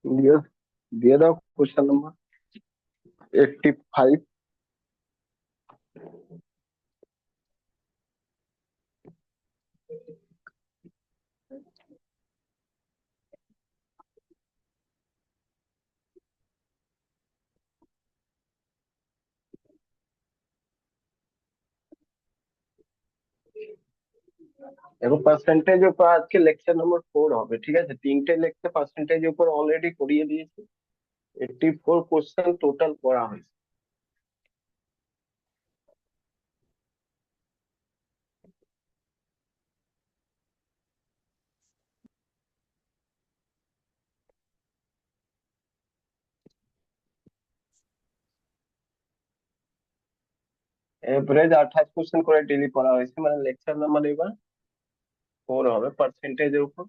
দিয়ে দিয়ে দাও কোশ্চেন নাম্বার 85। দেখো পার্সেন্টেজ উপর আজকে লেকচার নাম্বার 4 হবে, ঠিক আছে? তিনটে লেকচার পার্সেন্টেজ উপর অলরেডি করিয়ে দিয়েছি। 84 কোশ্চেন টোটাল করা হয়েছে। এভারেজ 28 কোশ্চেন করে ডেলি করা হয়েছে, মানে লেকচার নাম্বার এবার 4 হবে পার্সেন্টেজের উপর।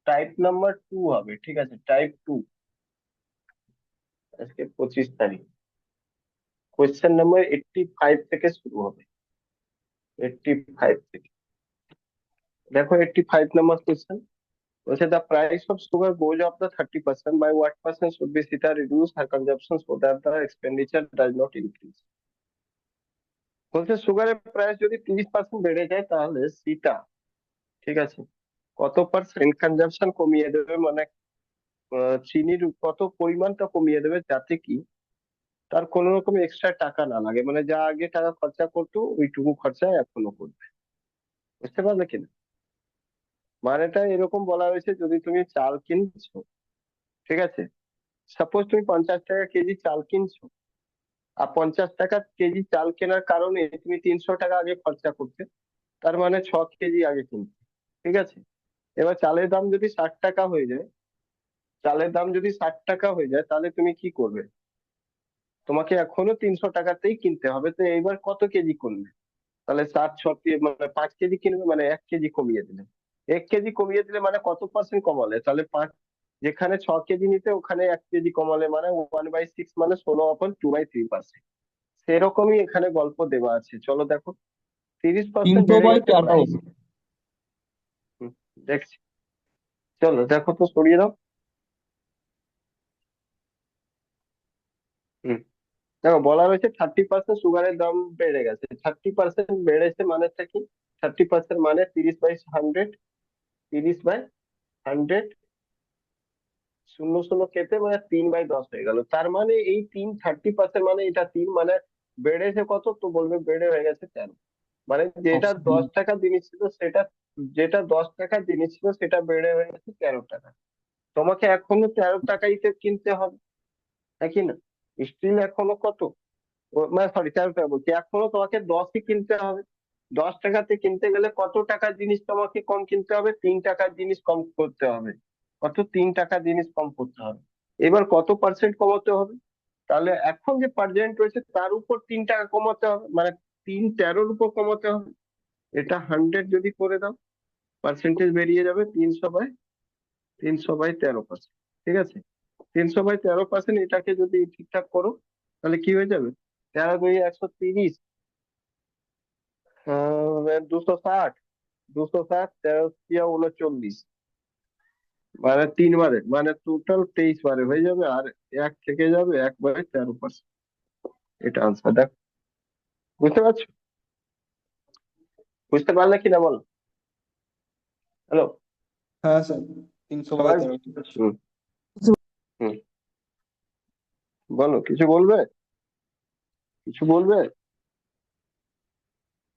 টাইপ নাম্বার 2 হবে, ঠিক আছে? টাইপ 2 আজকে 25 তারিখ। কোয়েশ্চেন নাম্বার 85 থেকে শুরু হবে। 85 থেকে দেখো, 85 নাম্বার কোয়েশ্চেন বলছে, the price of sugar goes up the 30%, by what percent should be Sita reduce her consumption so that the expenditure does not increase? বলছে সুগারের প্রাইস যদি 30% বেড়ে যায় তাহলে সীতা, ঠিক আছে, কত পার্সেন্ট কনজাম্পশন কমিয়ে দেবে, মানে চিনির কত পরিমাণটা কমিয়ে দেবে, যাতে কি তার কোনো রকম এক্সট্রা টাকা না লাগে, মানে যা আগে টাকা খরচা করতো ওইটুকু খরচা এখনো করবে। বুঝতে পারলে কিনা? মানেটা এরকম বলা হয়েছে, যদি তুমি চাল কিনছো, ঠিক আছে, সাপোজ তুমি 50 টাকা কেজি চাল কিনছো, আর 50 টাকা কেজি চাল কেনার কারণে তুমি 300 টাকা আগে খরচা করতে, তার মানে 6 কেজি আগে কিনতে, ঠিক আছে? এবার চালের দাম যদি 60 টাকা হয়ে যায়, তাহলে তুমি কি করবে? তোমাকে এখনো 300 টাকাতেই কিনতে হবে, তো এইবার কত কেজি কিনবে? তাহলে 7 6 মানে 5 কেজি কিনবে, মানে 1 কেজি কমিয়ে দিলে। 1 কেজি কমিয়ে দিলে মানে কত পার্সেন্ট কমালে? তাহলে পাঁচ, যেখানে 6 কেজি নিতে ওখানে 1 কেজি কমালে, মানে 1/6, মানে 16/2/3%। সেরকমই এখানে গল্প দেওয়া আছে, চলো দেখো। 30% তিনশো বেড়ে বাই গেছে তেরো প্রাইস। দেখছি, চলো দেখো তো, সরিয়ে দাও। হুম, দেখো বলা হয়েছে 30% সুগারের দাম বেড়ে গেছে। 30% বেড়েছে মানেটা কি? 30% মানে 30/100, 30/100, শূন্য শূন্য কেটে মানে 3/10 হয়ে গেল। তার মানে এই 30% মানে এটা 3, মানে বেড়েছে কত, তো বলবে বেড়ে হয়ে গেছে 13। মানে যেটা 10 টাকা জিনিস ছিল সেটা বেড়ে হয়ে গেছে 13 টাকা। তোমাকে এখনো 13 টাকাইতে কিনতে হবে, তাই কি না? স্টিল এখনো কত, মানে সরি, 13 টাকা বলছি, এখনো তোমাকে 10ই কিনতে হবে। 10 টাকাতে কিনতে গেলে কত টাকার জিনিস তোমাকে কম কিনতে হবে? 3 টাকার জিনিস কম করতে হবে। কত? 3 টাকার জিনিস কম করতে হবে। এবার কত পার্সেন্ট কমাতে হবে? তাহলে এখন যে পার্সেন্ট রয়েছে তার উপর 3 টাকা কমাতে হবে, মানে 3 13-র উপর কমাতে হবে। এটা 100 যদি করে দাও, পার্সেন্টেজ বেরিয়ে যাবে 300/13%, ঠিক আছে? 300/13%, এটাকে যদি ঠিকঠাক করো তাহলে কি হয়ে যাবে? 13 × 2 = 130, 260, 260, 13 × 3 = 39, মানে 3 বারে, মানে টোটাল 23 বারে হয়ে যাবে, আর এক থেকে যাবে 1/13%। এটা আনসার, দেখ। বুঝতে পারছো? বুঝতে পারলে কিনা বলো। হ্যালো? হ্যাঁ স্যার, 300 বাই সবাই? 13 ঠিক আছে। হুম। হুম, বলো, কিছু বলবে? কিছু বলবে?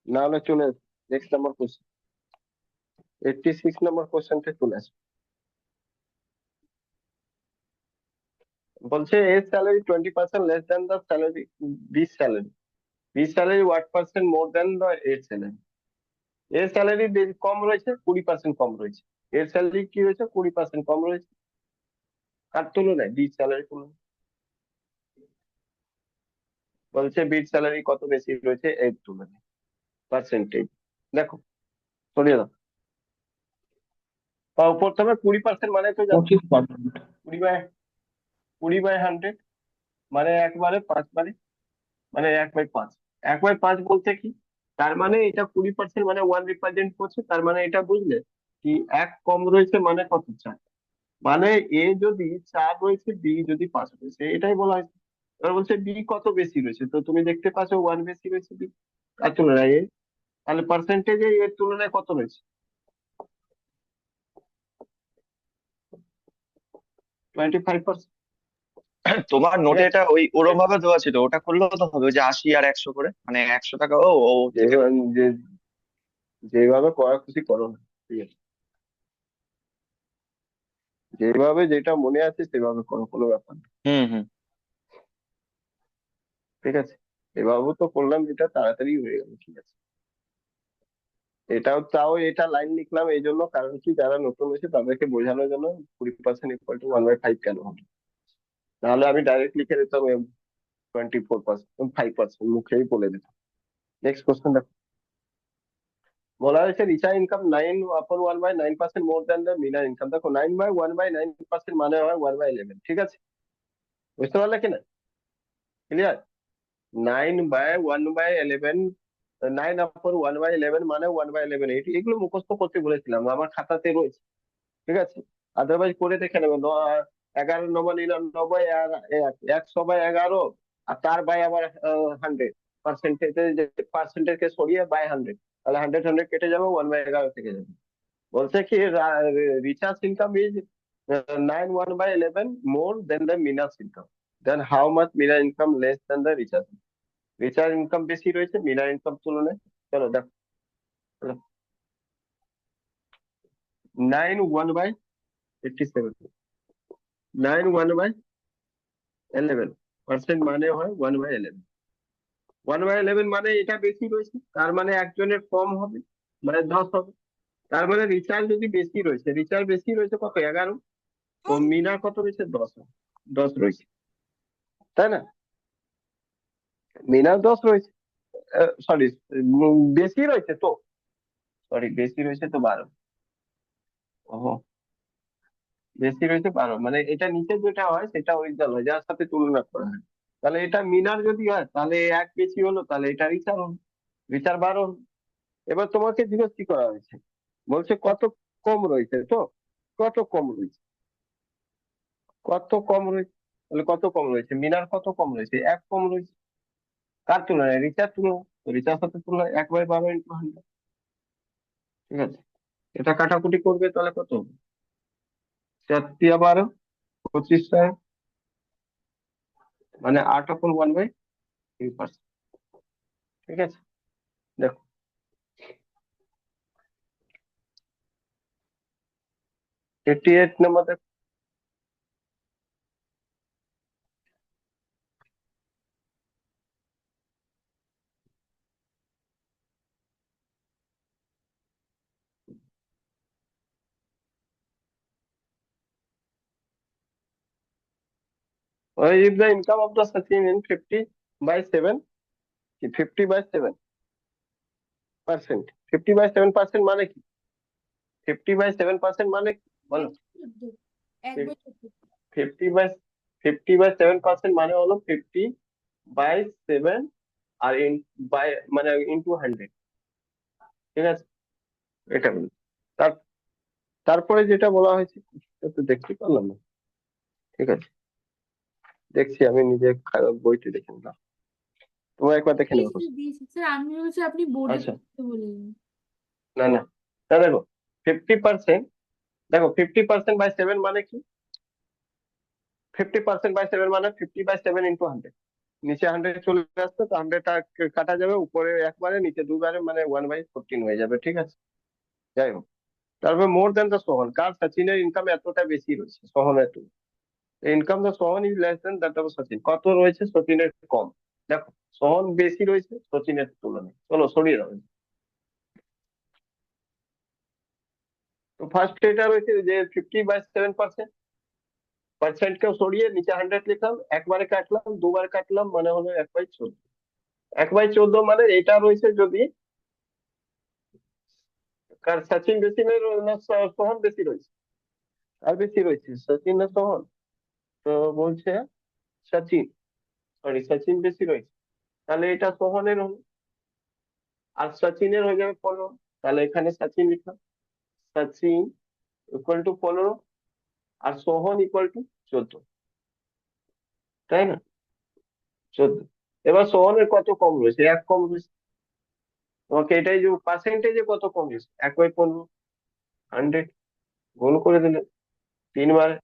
না হলে চলে নেক্সট নাম্বার কোশ্চেন, 86 নাম্বার কোশ্চেনটা চলে আসবে। বলছে এর salary 20% less than the salary, B salary, B salary what percent more than the এর স্যালারি? এর স্যালারি কম রয়েছে, 20% কম রয়েছে। এর স্যালারি কি রয়েছে? 20% কম রয়েছে। কার তুলনায়? বি স্যালারি তুলনায়। বলছে বির স্যালারি কত বেশি রয়েছে এর তুলনায়, পার্সেন্টেজ। দেখো, সরিয়ে দাও। প্রথমে 20% মানে তো জানো, 25%। 20/100, মানে একবারে 5 বারে, মানে 1/5। 1/5 বলতে কি? তার মানে এটা 20% মানে 1 রিপ্রেজেন্ট করছে, তার মানে এটা বুঝলে কি, এক কম রয়েছে মানে কত? 4। মানে এ যদি 4 রয়েছে, বি যদি 5 রয়েছে, এটাই বলা হয়েছে। এবার বলছে বি কত বেশি রয়েছে, তো তুমি দেখতে পাচ্ছ 1 বেশি রয়েছে বি তার তুলনায় এ, তাহলে পার্সেন্টেজে এর তুলনায় কত রয়েছে? 25%। তোমার ঠিক নোটে আছে। এটা ওই ওরম ভাবে দেওয়া ছিল, ওটা করলেও তো হবে, ওই যে 80 আর 100 করে, মানে 100 টাকা ও ও যেভাবে করা খুশি করো না, ঠিক আছে, যেভাবে যেটা মনে আছে সেভাবে করো, কোনো ব্যাপার না। হুম হুম। ঠিক আছে, এভাবে তো করলাম, যেটা তাড়াতাড়ি হয়ে গেল, ঠিক আছে। এটাও তাও এটা লাইন লিখলাম এই জন্য, কারণ কি, যারা নতুন হয়েছে তাদেরকে বোঝানোর জন্য 20% = 1/5 কেন হবে। নাহলে আমি ডাইরেক্ট লিখে দিতাম 24%, 5% মুখেই বলে দিতাম। নেক্সট কোশ্চেন দেখো, বলা হয়েছে recharge income 9/1/9% more than the Minar income. দেখো 9/1/9% মানে হয় 1/11, ঠিক আছে, বুঝতে পারলে কি না? ক্লিয়ার? 9/1/11, 9/1/11 মানে 1/11, এগুলো মুখস্থ করতে বলেছিলাম, আমার খাতাতে রয়েছে, ঠিক আছে। আদারওয়াইজ করে দেখে নেবে 11 9 99 আর 100/11, আর তার বাই আবার 100, পার্সেন্টেজকে সরিয়ে বাই 100, তাহলে 100 কেটে যাবে, 1/11 থেকে যাবে। বলছে কি recharge income is 9/1/11 more than the minus income, then how much minor income less than the recharge. Recharge income বেশি রয়েছে মিনার ইনকাম তুলনায়। চলো দেখো, 9/1/87, 9/1/11% মানে হয় 1/11। 1/11 মানে এটা বেশি রয়েছে, তার মানে একজনের কম হবে, মানে 10 হবে। তার মানে রিচার্জ যদি বেশি রয়েছে, রিচার্জ বেশি রয়েছে কত, 11, তো মিনার কত রয়েছে, 10, 10 রয়েছে, তাই না? মিনার 10 রয়েছে, সরি, বেশি রয়েছে তো, সরি বেশি রয়েছে তো 12। ও, বেশি রয়েছে 12, মানে এটা নিচে যেটা হয় সেটা অরিজিনাল হয়, যার সাথে তুলনা করা হয়। তাহলে এটা মিনার যদি হয়, তাহলে এক বেশি হলো, তাহলে এটা রিচার হলো, রিচার 12 হলো। এবার তোমাকে জিজ্ঞেস কি করা হয়েছে, বলছে কত কম রয়েছে, তো কত কম রয়েছে, কত কম রয়েছে, তাহলে কত কম রয়েছে, মিনার কত কম রয়েছে, এক কম রয়েছে, কার তুলনায়, রিচার তুলনায়, তো রিচার সাথে তুলনায় 1/12 × 100। ঠিক আছে, এটা কাটাকুটি করবে, তাহলে কত হবে, 4 × 12 25, মানে 8/1/3%। ঠিক আছে, দেখো 88 নাম্বার দেখো। If the income of the Sachin in 50/7, 50/7%, 50/7% মানে কি, 50/7% মানে কি বলো, 50/7% মানে হলো 50/7 আর বাই মানে ইন্টু 100, ঠিক আছে, এটা বলি। তার তারপরে যেটা বলা হয়েছে, সেটা তো দেখতে পারলাম না, ঠিক আছে, দেখছি আমি নিজে বইতে দেখে নিলাম, তোমরা একবার দেখে নেবে question। দিয়েছি স্যার, আমি বলছি আপনি বোর্ডে আচ্ছা, করতে বলেন। না না, তা দেখো 50%, দেখো 50%/7 মানে কি, 50%/7 মানে 50/7 × 100, নিচে 100 চলে আসতো, তো 100টা কাটা যাবে, উপরে একবারে নিচে দুবারে, মানে 1/14 হয়ে যাবে, ঠিক আছে। যাই হোক, তারপর মোর দেন দ্য সোহন, কার, সচিনের ইনকাম এতটা বেশি রয়েছে সোহনের তুলনায়, income the Sohan is less than that of Sachin, কত রয়েছে সচিনের কম। দেখো সোহন বেশি রয়েছে সচিনের তুলনায়, চলো সরিয়ে দাও। তো ফার্স্ট এটা রয়েছে যে 50/7%, পার্সেন্ট কেও সরিয়ে নিচে 100 লিখলাম, একবারে কাটলাম, দুবার কাটলাম, মানে হলো 1/14। 1/14 মানে এটা রয়েছে যদি, কার, সচিন বেশি না সোহন বেশি রয়েছে, আর বেশি রয়েছে সচিন না সোহন, তো বলছে সচিন, সরি সচিন বেশি রয়েছে, তাহলে এটা সোহনের হলো, আর সচিনের হয়ে যাবে 15, তাহলে এখানে সচিন লিখলাম, সচিন = 15, আর সোহন ইকুয়াল টু 14, তাই না? 14। এবার সোহনের কত কম রয়েছে? 1 কম রয়েছে। তোমাকে এটাই যে পার্সেন্টেজে কত কম রয়েছে, 1/15, 100 গুণ করে দিলে 3 বারে,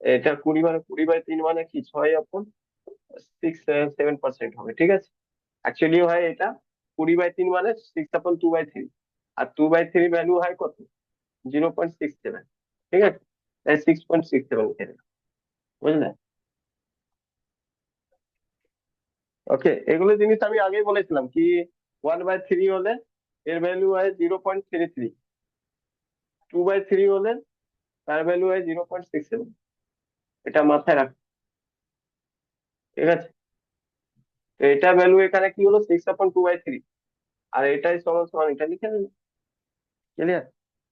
এটা 20 মানে 20/3 মানে কি 6/7% হবে, ঠিক আছে? অ্যাকচুয়ালি হয় এটা 20/3 মানে 6/2/3, আর 2/3 ভ্যালু হয় কত? 0.67, ঠিক আছে? তাই 6.67 খেলে, বুঝলে? ওকে, এগুলো জিনিস আমি আগেই বলেছিলাম কি 1/3 হলে এর ভ্যালু হয় 0.33, 2/3 হলে তার ভ্যালু হয় 0.67। এটা মাথায় রাখ, ঠিক আছে? তো এটা ভ্যালু এখানে কি হলো 6/2/3, আর এটাই সমান সমান এটা লিখে নেবে। ক্লিয়ার?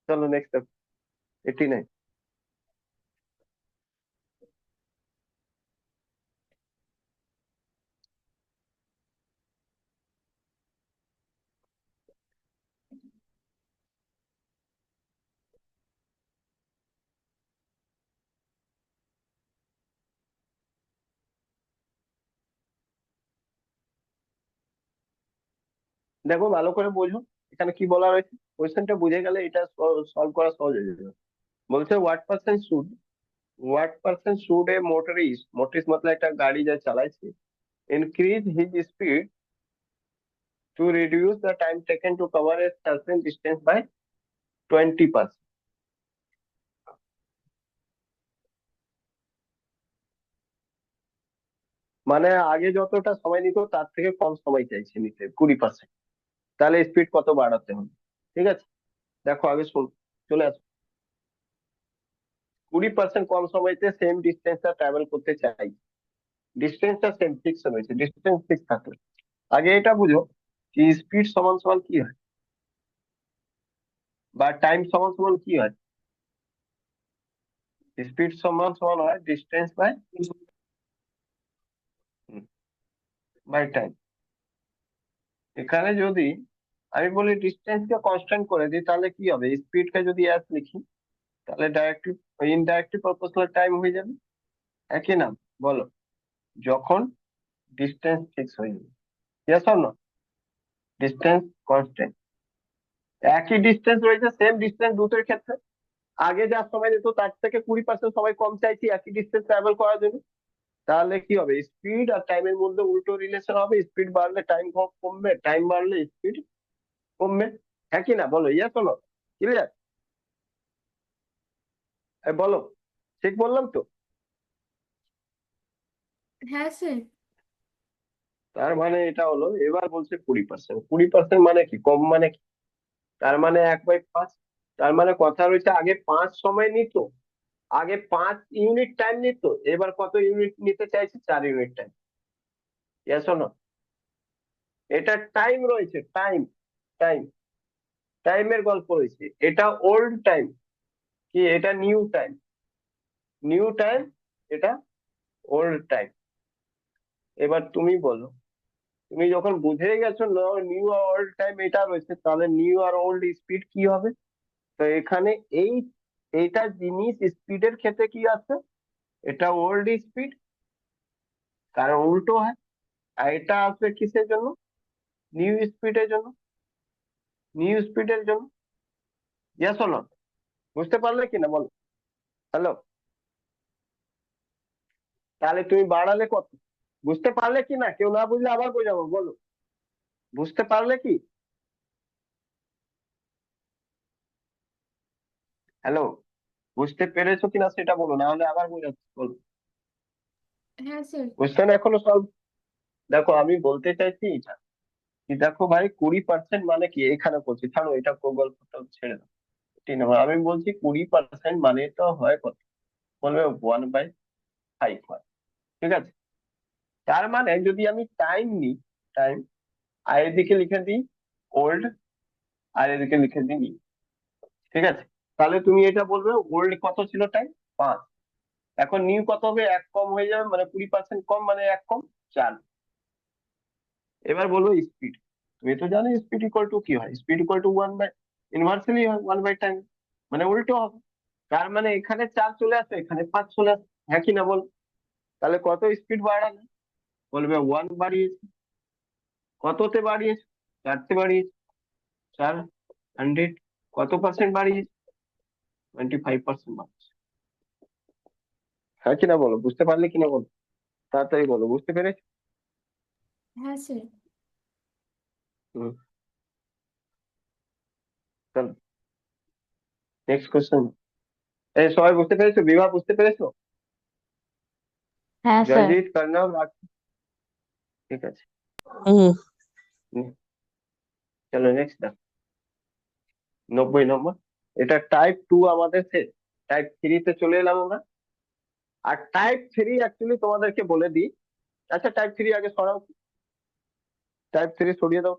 চলো নেক্সট, 89। দেখো ভালো করে বোঝো এখানে কি বলা রয়েছে, কোয়েশ্চেনটা বুঝে গেলে এটা সলভ করা সহজ হয়ে যাবে। বলছে what percent should a motorist মতলব একটা গাড়ি যা চালাইছে, increase his speed to reduce the time taken to cover a certain distance by 20%। মানে আগে যতটা সময় নিত তার থেকে কম সময় চাইছে নিতে 20%। তাহলে স্পিড কত বাড়াতে হবে? ঠিক আছে, দেখো আগে শুন, চলে আসো। 20% কম সময়তে সেম ডিস্টেন্সটা ট্রাভেল করতে চাই, ডিস্টেন্সটা সেম ফিক্স রয়েছে, ডিস্টেন্স ফিক্স থাকলে আগে এটা বুঝো কি স্পিড সমান সমান কি হয়, বা টাইম সমান সমান কি হয়। স্পিড সমান সমান হয় ডিস্টেন্স বাই টাইম। এখানে যদি আমি বলি ডিস্টেন্স কে কনস্ট্যান্ট করে দিই তাহলে কি হবে, স্পিড কে যদি এস লিখি তাহলে ডাইরেক্টলি ইনডাইরেক্টলি প্রপোর্শনাল টাইম হয়ে যাবে, একই নাম। বলো, যখন ডিস্টেন্স ফিক্স হয়ে যাবে, yes or no? Distance constant, একই ডিস্টেন্স রয়েছে, সেম ডিস্টেন্স দুটোর ক্ষেত্রে আগে যা সময় নিত তার থেকে 20% সময় কম চাইছি একই ডিস্টেন্স ট্রাভেল করার জন্য, তাহলে কি হবে, স্পিড আর টাইমের মধ্যে উল্টো রিলেশন হবে, স্পিড বাড়লে টাইম কমবে, টাইম বাড়লে স্পিড কমবে, হ্যাঁ কি না? বলো ইয়েস অর নো? ক্লিয়ার? বলো, ঠিক বললাম তো? হ্যাঁ স্যার। তার মানে এটা হলো, এবার বলছে 20%, 20% মানে কি, কম মানে কি? তার মানে 1/5। তার মানে কথা রয়েছে আগে 5 সময় নিত, আগে 5 ইউনিট টাইম নিত, এবার কত ইউনিট নিতে চাইছে, 4 unit time. Yes or no? এটা টাইম রয়েছে, টাইম, টাইম, টাইমের গল্প রয়েছে। এটা ওল্ড টাইম, কি এটা নিউ টাইম, নিউ টাইম, এটা ওল্ড টাইম। এবার তুমি বলো, তুমি যখন বুঝে গেছো নিউ আর ওল্ড টাইম এটা রয়েছে, তাহলে নিউ আর ওল্ড স্পিড কি হবে? তো এখানে এই এইটা জিনিস স্পিডের ক্ষেত্রে কি আছে, এটা ওল্ড স্পিড, কারণ উল্টো হয়। আর এটা আসবে কিসের জন্য, নিউ স্পিডের জন্য, নিউ স্পিডের জন্য। Yes or no? বুঝতে পারলে কিনা বলো? হ্যালো, তাহলে তুমি বাড়ালে কত? বুঝতে পারলে কি না? কেউ না বুঝলে আবার বোঝাবো, বলো, বুঝতে পারলে কি? হ্যালো, বুঝতে পেরেছো কিনা সেটা বলো, না হলে আবার বোঝাচ্ছি, বলো। হ্যাঁ স্যার। কোশ্চেন এখনো সলভ, দেখো আমি বলতে চাইছি এটা কি, দেখো ভাই 20% মানে কি, এখানে করছি, ছাড়ো এটা গল্পটা ছেড়ে দাও। 3 নম্বর আমি বলছি 20% মানে তো হয় কত, বলবে 1/5 হয়, ঠিক আছে? তার মানে যদি আমি টাইম নিই, টাইম আর এদিকে লিখে দিই ওল্ড, আর এদিকে লিখে দিই new, ঠিক আছে? তাহলে তুমি এটা বলবে ওল্ড কত ছিল টাইম, 5, এখন নিউ কত হবে, 1 কম হয়ে যাবে, মানে 20% কম মানে 1 কম, 4। এবার বলবো স্পিড, তুমি তো জানো স্পিড ইকুয়াল টু কি হয়, স্পিড ইকুয়াল টু 1/, ইনভার্সলি হয় 1/টাইম, মানে উল্টো হবে। তার মানে এখানে 4 চলে আসে, এখানে 5 চলে আসে, হ্যাঁ কি না বল? তাহলে কত স্পিড বাড়ালে? বলবে 1 বাড়িয়েছে। কততে বাড়িয়েছে? 4তে বাড়িয়েছে। 400 কত পার্সেন্ট বাড়িয়েছে? 25% বাড়িয়েছে, হ্যাঁ কি না বলো? বুঝতে পারলে কিনা বলো? তাড়াতাড়ি বলো, বুঝতে পেরেছো? হ্যাঁ স্যার। হুম, চলো নেক্সট কোশ্চেন। এই সবাই বুঝতে পেরেছো? বিভা বুঝতে পেরেছো? হ্যাঁ স্যার। জয়জিৎ, কর্ণব, রাখি, ঠিক আছে। হুম। হুম, চলো নেক্সট দেখো। 90 নম্বর। এটা টাইপ 2 আমাদের শেষ। টাইপ 3 তে চলে এলাম আমরা। আর টাইপ 3 অ্যাকচুয়ালি তোমাদেরকে বলে দিই। আচ্ছা, টাইপ 3 আগে সরাও। টাইপ 3 সরিয়ে দাও।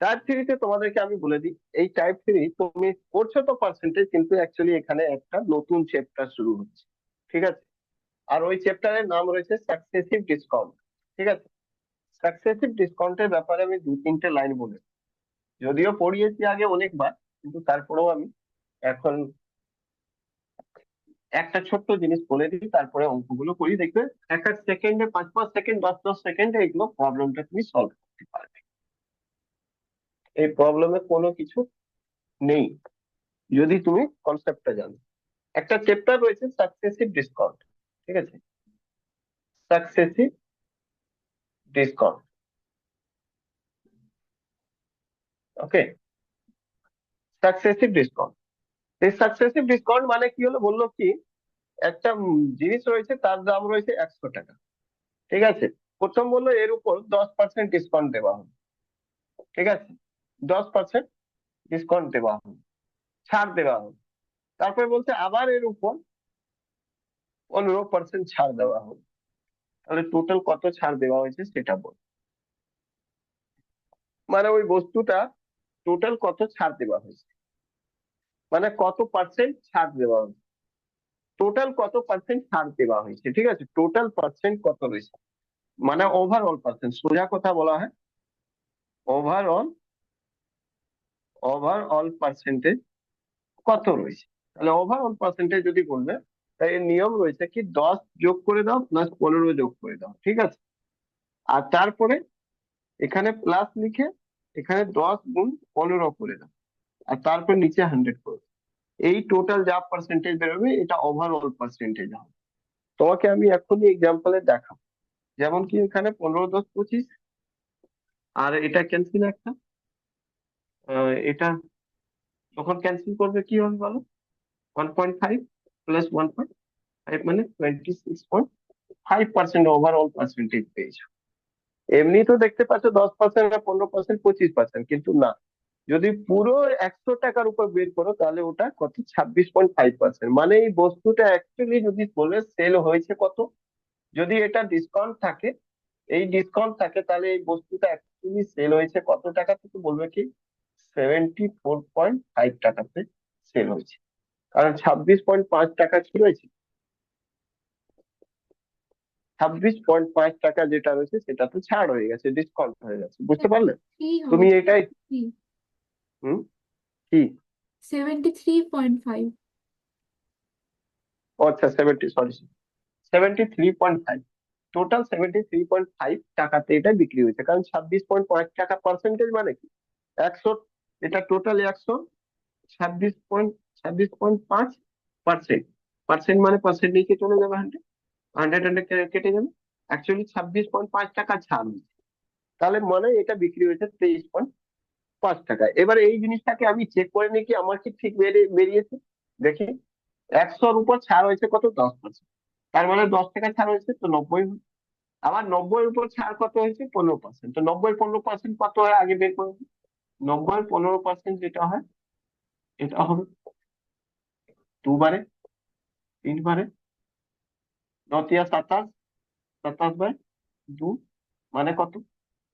টাইপ 3 তে তোমাদেরকে আমি বলে দিই, এই টাইপ 3 তুমি করছো তো পার্সেন্টেজ, কিন্তু অ্যাকচুয়ালি এখানে একটা নতুন চ্যাপ্টার শুরু হচ্ছে, ঠিক আছে? আর ওই চ্যাপ্টারের নাম রয়েছে সাকসেসিভ ডিসকাউন্ট, ঠিক আছে? সাকসেসিভ ডিসকাউন্টের ব্যাপারে আমি 2-3টে লাইন বলে, যদিও পড়িয়েছি আগে অনেকবার, কিন্তু তারপরেও আমি এখন একটা ছোট্ট জিনিস বলে দিই, তারপরে অঙ্কগুলো করি, দেখবে 1-1 সেকেন্ডে, 5-5 সেকেন্ড, 10-10 সেকেন্ডে এগুলো প্রবলেমটা তুমি সলভ করতে পারবে। এই প্রবলেমে কোনো কিছু নেই যদি তুমি কনসেপ্টটা জানো। একটা চ্যাপ্টার রয়েছে সাকসেসিভ ডিসকাউন্ট, ঠিক আছে? Successive discount, okay? Successive discount. এই সাকসেসিভ ডিসকাউন্ট মানে কি হলো, বললো কি, একটা জিনিস রয়েছে, তার দাম রয়েছে 100 টাকা, ঠিক আছে? প্রথম বললো এর উপর 10% ডিসকাউন্ট দেওয়া হবে, ঠিক আছে? 10% ডিসকাউন্ট দেওয়া হবে, ছাড় দেওয়া হবে। তারপরে বলছে আবার এর উপর 15% ছাড় দেওয়া হবে। তাহলে টোটাল কত ছাড় দেওয়া হয়েছে সেটা বল। মানে ওই বস্তুটা টোটাল কত ছাড় দেওয়া হয়েছে, মানে কত পার্সেন্ট ছাড় দেওয়া হয়েছে, টোটাল কত পার্সেন্ট ছাড় দেওয়া হয়েছে, ঠিক আছে? টোটাল পার্সেন্ট কত রয়েছে, মানে ওভারঅল পার্সেন্ট, সোজা কথা বলা হয় ওভারঅল, ওভারঅল পার্সেন্টেজ কত রয়েছে। তাহলে ওভারঅল পার্সেন্টেজ যদি বলবে, তাই এর নিয়ম রয়েছে কি, 10 যোগ করে দাও প্লাস 15 যোগ করে দাও, ঠিক আছে? আর তারপরে এখানে প্লাস লিখে এখানে 10 গুণ 15 করে দাও, আর তারপর নিচে 100 করে দাও। এই টোটাল যা পার্সেন্টেজ বেরোবে এটা ওভারঅল পার্সেন্টেজ হবে। তোমাকে আমি এখনই এক্সাম্পলে দেখাবো। যেমন কি এখানে 15 10 25, আর এটা ক্যান্সেল একটা, এটা যখন ক্যান্সেল করবে কি হবে বলো? 1.5 প্লাস 1.5 মানে 26.5% ওভারঅল পার্সেন্টেজ পেয়েছো। এমনি তো দেখতে পাচ্ছ 10% না 15%, 25%, কিন্তু না, যদি পুরো 100 টাকার উপর বের করো তাহলে ওটা কত, 26.5%। মানে এই বস্তুটা অ্যাকচুয়ালি যদি বলে সেল হয়েছে কত, যদি এটা ডিসকাউন্ট থাকে, এই ডিসকাউন্ট থাকে, তাহলে এই বস্তুটা অ্যাকচুয়ালি সেল হয়েছে কত টাকাতে, তো বলবে কি 74.5 টাকাতে সেল হয়েছে। কারণ 26.5 টাকা কি রয়েছে, 26.5 টাকা যেটা রয়েছে সেটা তো ছাড় হয়ে গেছে, ডিসকাউন্ট হয়ে গেছে, বুঝতে পারলে? কি তুমি হবে? এটাই, হুম, কি, 73.5। আচ্ছা 73.5, টোটাল 73.5 টাকাতে এটা বিক্রি হয়েছে। কারণ 26.5 টাকা পার্সেন্টেজ মানে কি, 100, এটা টোটাল 100, 26.5%, পার্সেন্ট মানে পার্সেন্ট নিচে চলে যাবে, 100, 100 কেটে যাবে, অ্যাকচুয়ালি 26.5 টাকা ছাড় হয়েছে। তাহলে মানে এটা বিক্রি হয়েছে 23.5 টাকা। এবার এই জিনিসটাকে আমি চেক করে নিই কি আমার কি ঠিক বেরিয়েছে, দেখি। 100-র উপর ছাড় হয়েছে কত, 10%, তার মানে 10 টাকা ছাড় হয়েছে, তো 90 হলো। আবার 90-এর উপর ছাড় কত হয়েছে, 15%, তো 90-15% কত হয় আগে বের করে নিই। 90-15% যেটা হয়, এটা হবে 2 বারে, 3 বারে, 9 × 27, 27/2, মানে কত,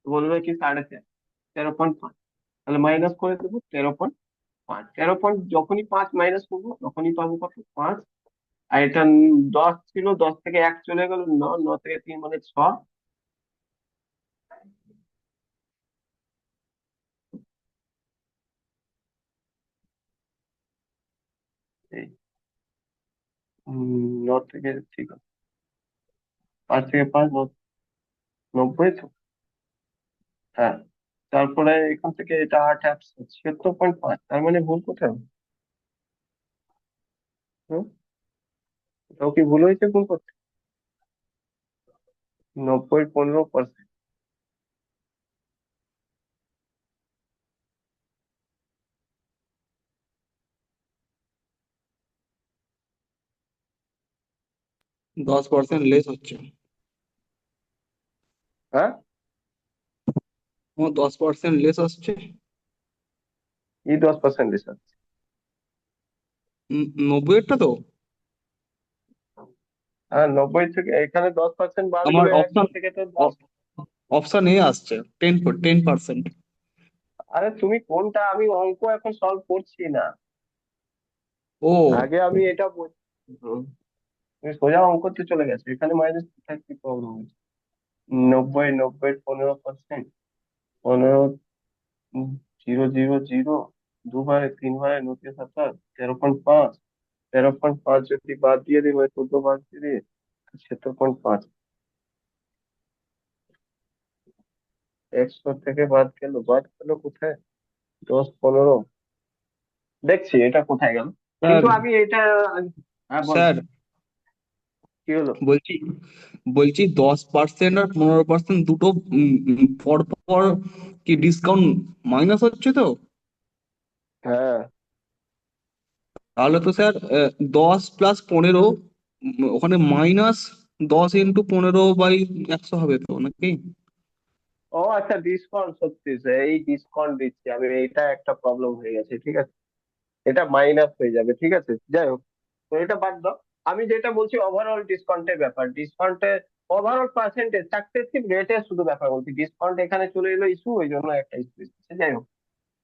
বলবে কি 4.5, 13.5। তাহলে মাইনাস করে দেবো 13.5, 13 যখনই 5 মাইনাস করবো তখনই পাবো কত, 5। আর এটা 10 ছিল, 10 থেকে 1 চলে গেল 9, 9 থেকে 3 মানে 6। ন থেকে ঠিক আছে, 5 থেকে 5 90 তো। হ্যাঁ, তারপরে এখান থেকে এটা 8 76.5, তার মানে ভুল কোথায়? হুম, এটাও কি ভুল হয়েছে ভুল করতে? 90 15%। 10% লেস হচ্ছে। হ্যাঁ, ও 10% লেস আসছে। কি 10% রিসার্চ? 90 তো। হ্যাঁ, 90 থেকে এখানে 10% বাদ আমার গেলে 100 অপশন থেকে তো 10। অপশন এ আসছে 10%। আরে তুমি কোনটা, আমি অঙ্ক এখন সলভ করছি না, ও আগে আমি এটা হুম, তুমি সোজা অঙ্কতে চলে গেছে, এখানে মাইনাস কোথায় কি প্রবলেম হয়েছে? 90 15%, 15, 0 0 0, দুবারে তিনবারে 9 13.5, 13.5 যদি বাদ দিয়ে দিই, 14 বাদ দিয়ে দিই, 76.5। 100 থেকে বাদ গেল কোথায়? 10 15, দেখছি এটা কোথায় গেল। স্যার, কিন্তু আমি এটা, হ্যাঁ বলো, স্যার কি হলো? বলছি বলছি 10% আর 15% দুটো পর পর কি ডিসকাউন্ট মাইনাস হচ্ছে তো? হ্যাঁ, তাহলে তো স্যার 10 + 15, ওখানে -10 × 15/100 হবে তো নাকি? ও আচ্ছা, ডিসকাউন্ট, সত্যি এই ডিসকাউন্ট দিচ্ছি আমি, এটা একটা প্রবলেম হয়ে গেছে, ঠিক আছে, এটা মাইনাস হয়ে যাবে, ঠিক আছে, যাই হোক, তো এটা বাদ দাও। আমি যেটা বলছি ওভারঅল ডিসকাউন্টের ব্যাপার, ডিসকাউন্টের ওভারঅল পার্সেন্টেজ সাকসেসিভ রেটের শুধু ব্যাপার বলছি, ডিসকাউন্ট এখানে চলে এলো ইস্যু, ওই জন্য একটা ইস্যু এসেছে, যাই হোক।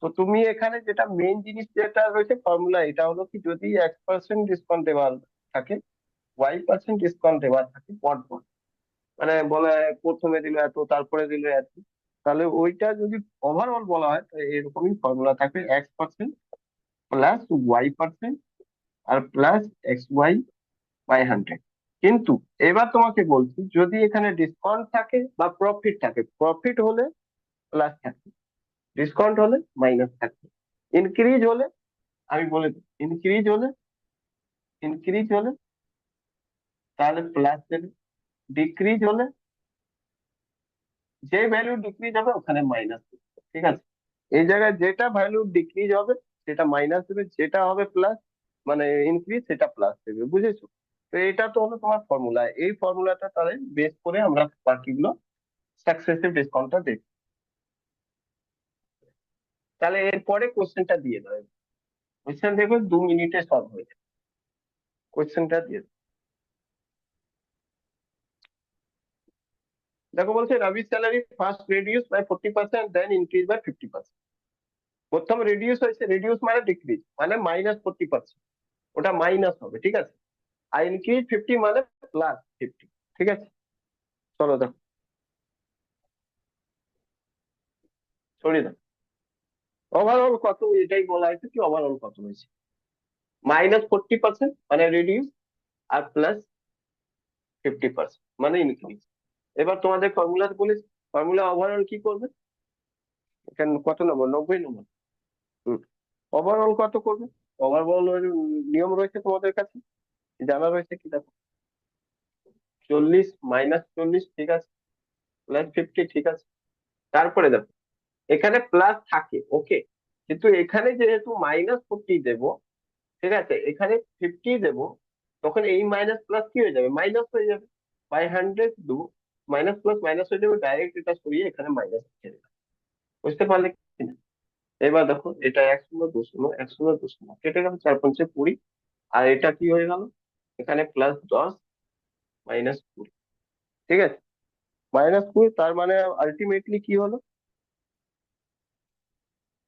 তো তুমি এখানে যেটা মেইন জিনিস যেটা রয়েছে ফর্মুলা, এটা হলো কি, যদি X% ডিসকাউন্ট দেওয়া থাকে, Y% ডিসকাউন্ট দেওয়া থাকে পরপর, মানে বলে প্রথমে দিল এত, তারপরে দিল এত, তাহলে ওইটা যদি ওভারঅল বলা হয়, তো এরকমই ফর্মুলা থাকবে, X% প্লাস Y% আর প্লাস XY/100। কিন্তু এবার তোমাকে বলছি, যদি এখানে ডিসকাউন্ট থাকে বা প্রফিট থাকে, প্রফিট হলে প্লাস থাকে, ডিসকাউন্ট হলে মাইনাস থাকে, ইনক্রিজ হলে, আমি বলে দিই, ইনক্রিজ হলে তাহলে প্লাস দেবে, ডিক্রিজ হলে যে ভ্যালু ডিক্রিজ হবে ওখানে মাইনাস দেবে, ঠিক আছে। এই জায়গায় যেটা ভ্যালু ডিক্রিজ হবে সেটা মাইনাস দেবে, যেটা হবে প্লাস মানে ইনক্রিজ, সেটা প্লাস দেবে, বুঝেছো? তো এটা তো হলো তোমার ফর্মুলা, এই ফর্মুলাটা তাহলে বেস করে আমরা বাকিগুলো সাকসেসিভ ডিসকাউন্টটা দেখি। তাহলে এরপরে কোশ্চেনটা দিয়ে দেবে, কোশ্চেন দেখবে 2 মিনিটে সলভ হয়ে যাবে, কোশ্চেনটা দিয়ে দাও। দেখো বলছে Ravi salary first reduce by 40%, then increase by 50%। প্রথম রিডিউস হয়েছে, রিডিউস মানে ডিক্রিজ, মানে -40%, ওটা মাইনাস হবে, ঠিক আছে। আর ইনক্রিজ 50 মানে +50, ঠিক আছে। চলো দেখো, সরিয়ে দাও, ওভারঅল কত, এটাই বলা হয়েছে কি ওভারঅল কত হয়েছে, -40% মানে রিডিউস, আর +50% মানে ইনক্রিজ। এবার তোমাদের ফর্মুলা বলেছি, ফর্মুলা ওভারঅল কি করবে, এখানে কত নম্বর, 90 নম্বর। ওভারঅল কত করবে, ওভারঅল নিয়ম রয়েছে তোমাদের কাছে, জানা রয়েছে কি, দেখো, 40 -40, ঠিক আছে, +50, ঠিক আছে। তারপরে দেখো, এখানে প্লাস থাকে, ওকে, কিন্তু এখানে যেহেতু -40 দেবো, ঠিক আছে, এখানে 50 দেবো, তখন এই মাইনাস প্লাস কি হয়ে যাবে, মাইনাস হয়ে যাবে, বাই 100 দেবো, মাইনাস প্লাস মাইনাস হয়ে যাবে, ডাইরেক্ট এটা সরিয়ে এখানে মাইনাস ছেড়ে দেবে, বুঝতে পারলে কিনা? এবার দেখো, এটা 1 0 2 0, 1 0 2 0 কেটে গেল, 4 5 20, আর এটা কি হয়ে গেল, এখানে +10 -20, ঠিক আছে, -20, তার মানে আলটিমেটলি কি হলো,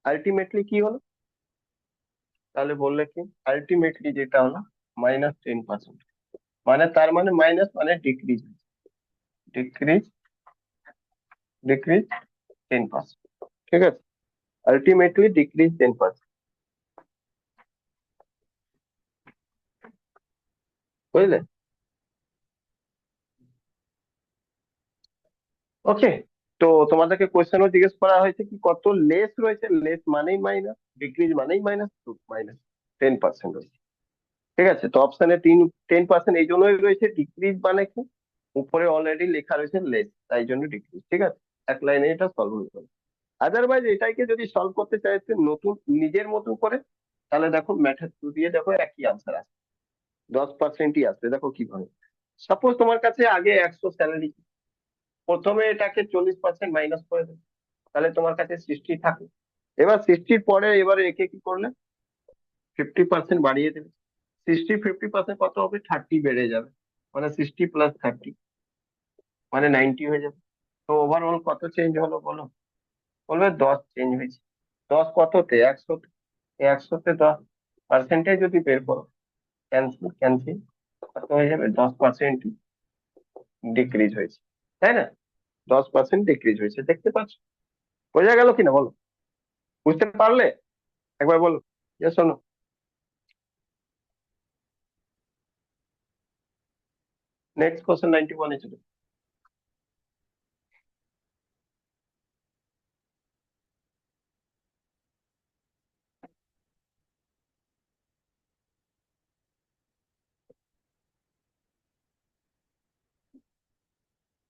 আলটিমেটলি কি হলো, তাহলে বললে কি, আলটিমেটলি যেটা হলো -10%, মানে তার মানে মাইনাস মানে ডিক্রিজ, ডিক্রিজ, ডিক্রিজ 10%, ঠিক আছে, আলটিমেটলি ডিক্রিজ 10%। বুঝলে? ওকে, তো তোমাদেরকে কোয়েশ্চেনও জিজ্ঞেস করা হয়েছে কি কত লেস রয়েছে, লেস মানেই মাইনাস, ডিক্রিজ মানেই মাইনাস, টু মাইনাস 10% রয়েছে। ঠিক আছে, তো অপশনে 10% এই জন্যই রয়েছে, ডিক্রিজ মানে কি উপরে অলরেডি লেখা রয়েছে লেস, তাই জন্য ডিক্রিজ। ঠিক আছে, এক লাইনে এটা সলভ হয়ে গেল। আদারওয়াইজ এটাকে যদি সলভ করতে চাইছে নতুন নিজের মতো করে, তাহলে দেখো ম্যাথের থ্রু দিয়ে দেখো একই আনসার আসে, 10%ই আসবে। দেখো কিভাবে, সাপোজ তোমার কাছে আগে 100 স্যালারি, প্রথমে এটাকে 40% মাইনাস করে দেবে, তাহলে তোমার কাছে 60 থাকে। এবার 60 পরে এবারে একে কি করলে 50% বাড়িয়ে দেবে। 50% কত হবে, 30 বেড়ে যাবে, মানে 60 + 30 মানে 90 হয়ে যাবে। তো ওভারঅল কত চেঞ্জ হলো বলো? বলবে 10 চেঞ্জ হয়েছে। 10 কততে, 100তে। 100তে 10% যদি বের করো, ক্যান্সেল ক্যান্সেল, কত হয়ে যাবে, 10% ডিক্রিজ হয়েছে, তাই না? 10% ডিক্রিজ হয়েছে, দেখতে পাচ্ছ? বোঝা গেল কিনা বলো? বুঝতে পারলে? একবার বলো, yes or no. Next question 91 এ চলে।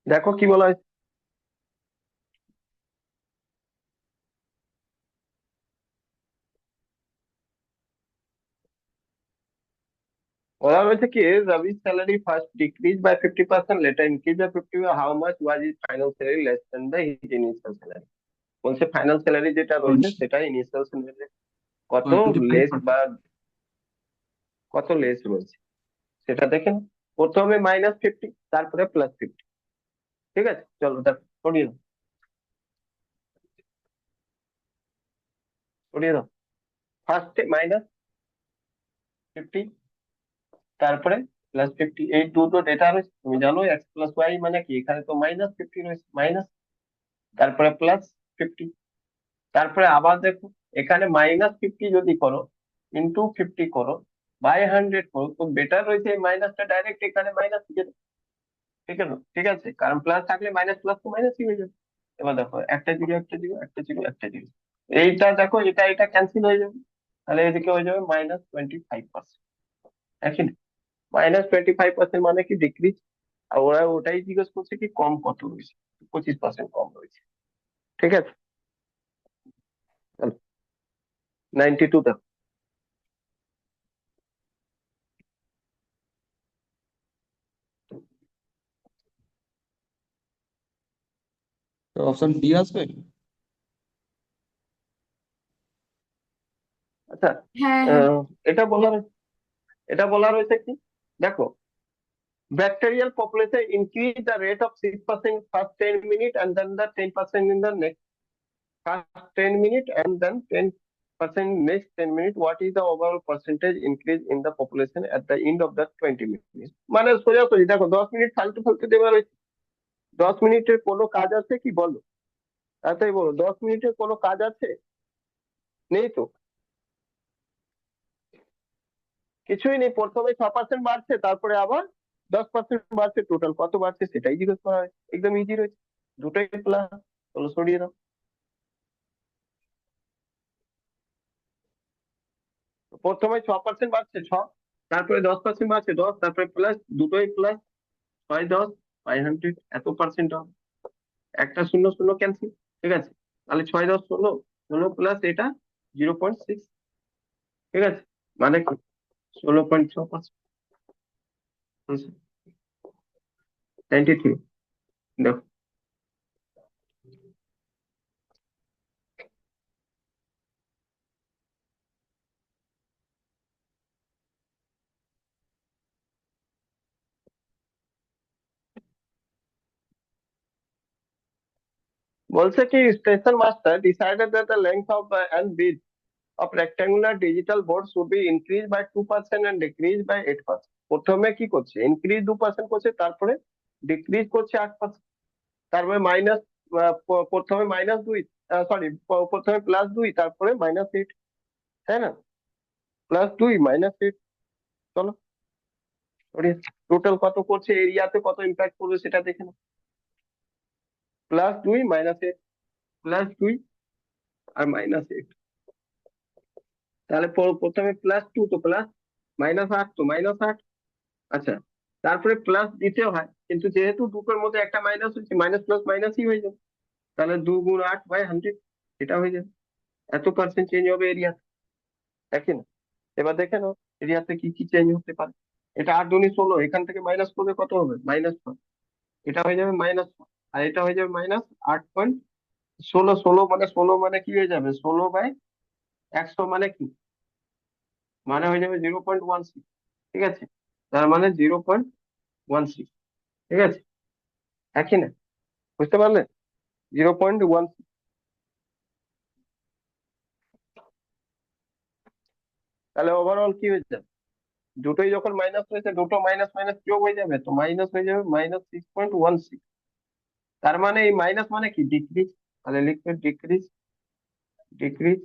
দেখো কি বলা হয়েছে, বলা হয়েছে কি Ravi's salary first decreased by 50%, later increased by 50, how much was his final salary less than the his initial salary? বলছে ফাইনাল স্যালারি যেটা রয়েছে সেটা ইনিশিয়াল স্যালারি কত 25%। লেস বা কত লেস রয়েছে সেটা দেখেন। প্রথমে -50, তারপরে +50। ঠিক আছে, চলো দেখো, সরিয়ে দাও, সরিয়ে দাও। ফার্স্টে -50, তারপরে +50, এই দুটো ডেটা রয়েছে। তুমি জানো x+y মানে কি, এখানে তো -50 রয়েছে, মাইনাস, তারপরে +50, তারপরে আবার দেখো এখানে -50 যদি করো, × 50 করো, বাই 100 করো, তো বেটার রয়েছে এই মাইনাসটা ডাইরেক্ট এখানে মাইনাস লিখে দাও। ঠিক আছে, ঠিক আছে, কারণ প্লাস থাকলে মাইনাস প্লাস তো মাইনাসই হয়ে যাবে। এবার দেখো একটা জিরো একটা জিরো একটা জিরো একটা জিরো, এইটা দেখো এটা এটা ক্যান্সেল হয়ে যাবে, তাহলে এদিকে হয়ে যাবে -25%। একই -25% মানে কি ডিক্রিজ, আর ওরা ওটাই জিজ্ঞেস করছে কি কম কত রয়েছে, 25% কম রয়েছে। ঠিক আছে, 92 দেখো। অপশন ডি আসবে। আচ্ছা, হ্যাঁ হ্যাঁ আহ, এটা বলা এটা বলা রয়েছে কি, দেখো bacterial population increase the rate of 6% first 10 minutes and then the 10% in the next first 10 minutes and then 10% next 10 minutes. What is the overall percentage increase in the population at the end of the 20 minutes? মানে সোজাসুজি দেখো 10 minute ফালতু ফালতু দেওয়া রয়েছে। 10 মিনিটের কোনো কাজ আছে কি বলো? তাই বলো, 10 মিনিটের কোনো কাজ আছে? নেই তো, কিছুই নেই। প্রথমে 6% বাড়ছে, তারপরে আবার 10% বাড়ছে, টোটাল কত বাড়ছে সেটাই জিজ্ঞেস করা হয়। একদম ইজি রয়েছে, দুটোই প্লাস। চলো সরিয়ে দাও। প্রথমে 6% বাড়ছে 6, তারপরে 10% বাড়ছে 10, তারপরে প্লাস, দুটোই প্লাস, 6 × 10 500, এত পার্সেন্ট হবে। একটা শূন্য শূন্য ক্যান্সেল। ঠিক আছে, তাহলে 6 × 10 = 16, 16 প্লাস এটা 0.6। ঠিক আছে, মানে 16.6%। 93 দেখো। বলছে কি station master decided that the length of and width of rectangular digital board should be increased by 2% and decreased by 8%। প্রথমে কি করছে, ইনক্রিজ 2% করছে, তারপরে ডিক্রিজ করছে 8%, তারপরে মাইনাস, প্রথমে -2, সরি, প্রথমে +2, তারপরে -8, তাই না? +2 -8, চলো টোটাল কত করছে, এরিয়াতে কত ইম্প্যাক্ট করবে সেটা দেখে নাও। +2 -8, +2 আর -8। তাহলে প্রথমে +2 তো প্লাস, -8 তো -8। আচ্ছা, তারপরে প্লাস দিতে হয়, কিন্তু যেহেতু দুটোর মধ্যে একটা মাইনাস হচ্ছে, মাইনাস প্লাস মাইনাসই হয়ে যাবে। তাহলে 2 × 8/100 এটা হয়ে যাবে। এত পার্সেন্ট চেঞ্জ হবে এরিয়া, দেখি না? এবার দেখে নাও এরিয়াতে কি কি চেঞ্জ হতে পারে। এটা 8 × 2 = 16, এখান থেকে মাইনাস করলে কত হবে, -1। এটা হয়ে যাবে -1, আর এটা হয়ে যাবে -8.16। 16 মানে কি হয়ে যাবে, 16/100 মানে কি, মানে হয়ে যাবে 0.16। ঠিক আছে, তার মানে 0.16। ঠিক আছে, একই না? বুঝতে পারলে? 0.1। তাহলে ওভারঅল কি হয়ে যাবে, দুটোই যখন মাইনাস হয়েছে, দুটো মাইনাস মাইনাস যোগ হয়ে যাবে, তো মাইনাস হয়ে যাবে -6.16। তার মানে এই মাইনাস মানে কি, ডিক্রিজ। তাহলে লিখবে ডিক্রিজ, ডিক্রিজ